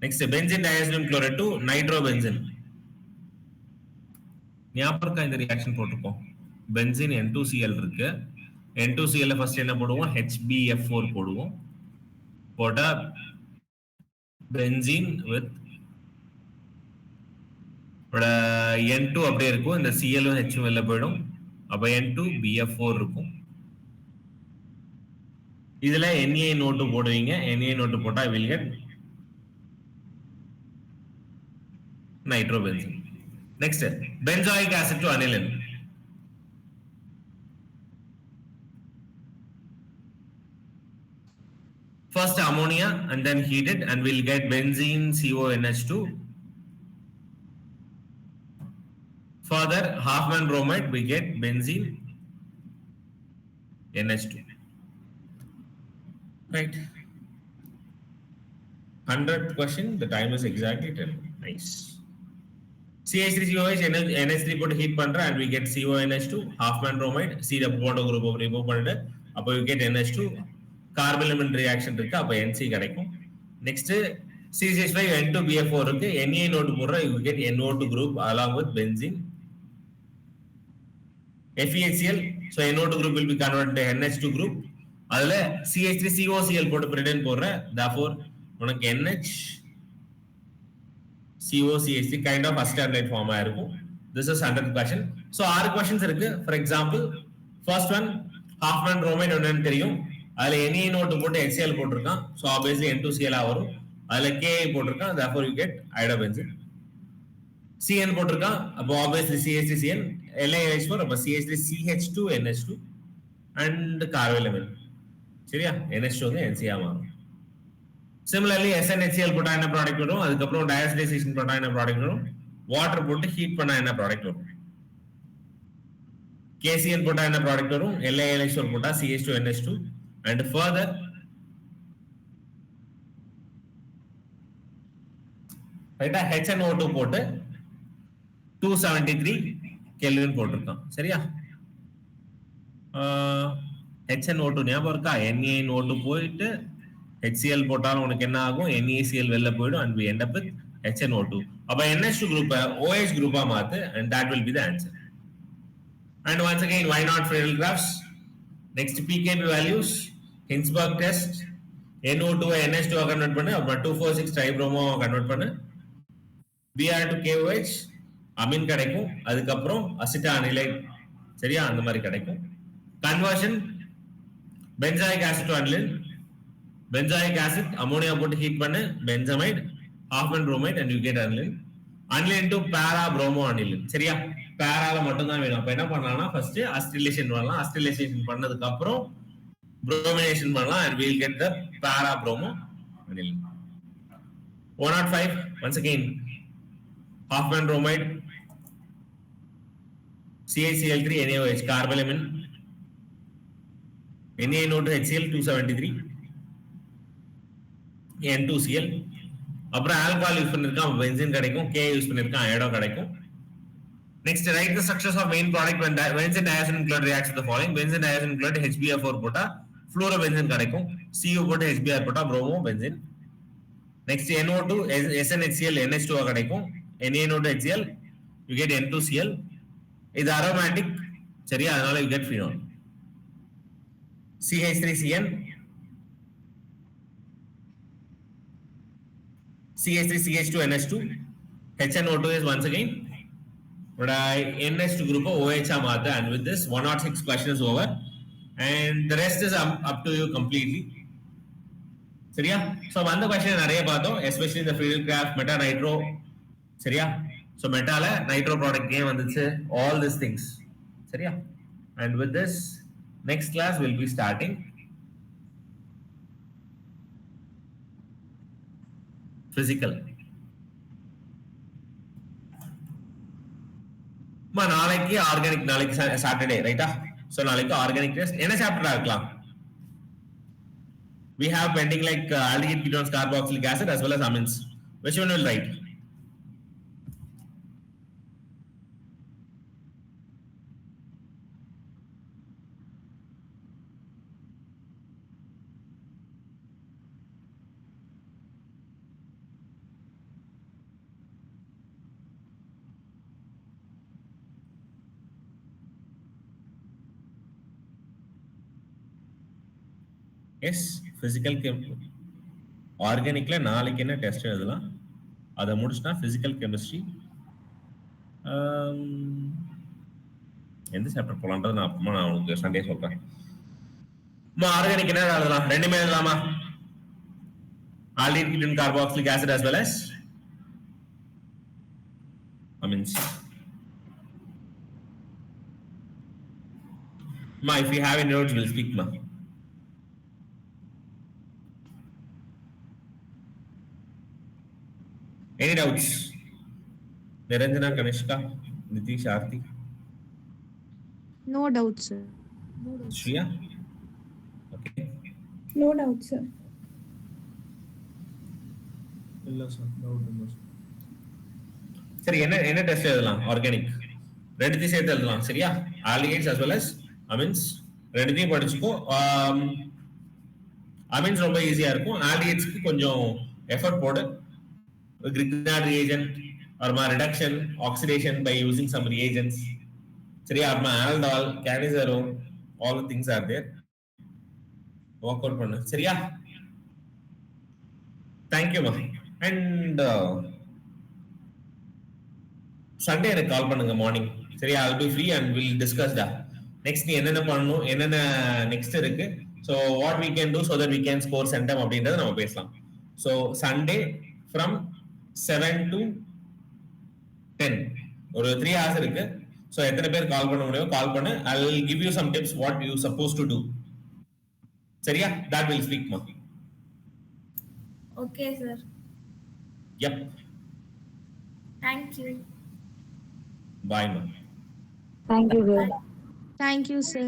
Next benzene diazonium chloride to nitrobenzene. ஞாபகம் இந்த reaction போட்டுப்போம். Benzene N2Cl இருக்கு, N2Cl first என்ன போடுவோம், HBF4 போடுவோம். போட்டா பென்சீன் வித் N2 அப்படியே இருக்கும், இந்த Cl H வெளில போயிடும், அப்ப N2BF4 இருக்கும். இதுல NaNO2 போடுவீங்க, NaNO2 போட்டா will get nitrobenzene. Next benzoic acid to aniline. First ammonia and then heat it and we'll get benzene CONH2. Further Hoffman bromide we get benzene NH2. Right? 100th question, the time is exactly 10. Nice. CH3COH NH3 போட்டு heat பண்ற and we get CONH2, Hoffman bromide, C double bond group remove பண்ணிட்டு அப்ப you get NH2, carbon element reaction இருக்கு, அப்ப NC கிடைக்கும். Next CH5 N2BF4 இருக்கு, NaNO2 போடுற you get NO2 group along with benzene. FeHCl, so NO2 group will be converted to NH2 group. அதுல CH3COCl போட்டு Britain போடுற, therefore உனக்கு NHCOCH3 kind of acetaldehyde form ஆயிருக்கும். This is 100th question. So 6 questions இருக்கு. For example, first one Hoffman bromide என்னன்னு தெரியும், அதுல NaNO2 போட்டு HCl போட்டிருக்கான், so obviously N2Cl வரும். அதுல Ka போட்டிருக்கான், therefore you get iodobenzene. Cn போட்டிருக்கான், அப்போ obviously CH3Cn, LiOH4, அப்போ CH3CH2NH2 and carboylamine. சரியா? NH2 வந்து NC மாறும். Similarly SnHCl போட்டா என்ன ப்ராடக்ட் வரும், அதுக்கப்புறம் டயாசிடைசேஷன் போட்டா என்ன ப்ராடக்ட் வரும், வாட்டர் போட்டு ஹீட் பண்ணா என்ன ப்ராடக்ட் வரும், KCl போட்டா என்ன ப்ராடக்ட் வரும், LiOH4 போட்டா CH2NH2 and further ரைட்டா HNO2 போட்டு 273 கெல்வின் போட்டிருக்கான். சரியா? HNO2 ஞாபகம் இருக்கா? NaNO2 போயிட்டு HCl போட்டாலும் உனக்கு என்ன ஆகும், NaCl வெளில போயிடும் and we end up with HNO2. அப்ப NH2 குரூப்பை OH குரூப்பா மாத்து and that will be the answer. And once again why not Friedel graphs? Next pKb values, Hinsberg test, NO2 NH2 convert பண்ணு, அப்புறம் 246 ட்ரைப்ரோமோ கன்வெர்ட் பண்ணு, Br to KOH Ameen கிடைக்கும், அதுக்கப்புறம் அசிட்டானிலைட். சரியா? அந்த மாதிரி கிடைக்கும். Conversion benzoic acid to aniline, benzoic acid ammonia போட்டு ஹீட் பண்ணு, benzamide, Hoffman bromide and you get aniline. Aniline to para bromo aniline. சரியா? பேரால மட்டும் தான் வேணும். அப்ப என்ன பண்ணலாம்னா ஃபர்ஸ்ட் அஸ்டிலேஷன் பண்ணலாம். அஸ்டிலேஷன் பண்ணதுக்கு அப்புறம் bromidation பண்ணலாம் and we'll get the para bromo aniline. 105 once again Hoffman bromide CaCl3 NaOH carbalamine NaNO2HCl 273 N2Cl அப்புறம் ஆல்கஹால் யூஸ் பண்ணிருக்கான் பென்சீன் கிடைக்கும், K யூஸ் பண்ணிருக்கான் அயோடோ கிடைக்கும். Next, write the structures of main product when benzene diazonium chloride reacts with the following. Benzene diazonium chloride HBr4 போட்டா fluorobenzene கிடைக்கும், Cu போட்டு HBr போட்டா bromo benzene. Next, NO2 SNHCl NH2 கிடைக்கும், NaNO2HCl you get N2Cl. இது aromatic சரியா, அதனால you get phenol. CH3CN CH3CH2 NH2 HNO2 is once again but NH2 group of OH maatha, and with this 106 question is over and the rest is up to you completely. சரியா? So அந்த question நிறைய பார்த்தோம், especially the Friedel graph, meta nitro. சரியா? So metaல nitro product game வந்துச்சு, all these things. சரியா? And with this next class will be starting physical. நாளைக்கு organic, நாளைக்கு Saturday ரைட்டா? சோ நாளைக்கு ஆர்கானிக் டெஸ்ட் என்ன சாப்டரா இருக்கலாம்? We have pending like aldehyde ketones carboxylic acid as well as amines. Which one will write? Yes physical ஆர்கானிக்ல நாளைக்கு என்ன test எழுதலாம், அதை முடிச்சுனா பிசிக்கல் கெமிஸ்ட்ரி எந்த சாப்டர் போலான்றது நான் அப்புறமா நான் உங்களுக்கு சண்டே சொல்றேன். ஆர்கானிக் என்ன எழுதலாம்? ரெண்டுமே எழுதலாமா? aldehyde ketone carboxylic acid as well as amines. If you have any notes we'll speak. Any doubts? Niranjana, Kanishka, Nitish, Aarti? No doubt, sir. Shriya? Okay. No doubt, sir. சரி, என்ன test எழுதலாம்? Organic ரெண்டுத்தையும் சேர்த்து எழுதலாம் சரியா? Aldehydes as well as amines ரெண்டுத்தையும் படிச்சுக்கோ. amines ரொம்ப ஈஸியா இருக்கும், ஆல்டிஹைட்ஸ்க்கு கொஞ்சம் எஃபர்ட் போடு. Grignard reagent or reduction, oxidation by using some reagents. சரியா? aldol, canizero, all the things are there. Work out பண்ணு சரியா? Thank you ma. And Sunday எனக்கு கால் பண்ணுங்க மார்னிங் சரியா? I'll be free and we'll discuss that. Next நீ என்னென்ன பண்ணணும், என்னென்ன நெக்ஸ்ட் இருக்கு, so what we can do so that we can score centum அப்படின்றத நம்ம பேசலாம். So Sunday from 7 to 10 ஒரு 3 hours இருக்கு. சோ எத்தனை பேர் கால் பண்ண முடியும் கால் பண்ணு. I will give you some tips what you supposed to do. சரியா? that will speak ma. Okay sir. Yep. Thank you. Bye ma. Thank you, sir. Thank you, sir.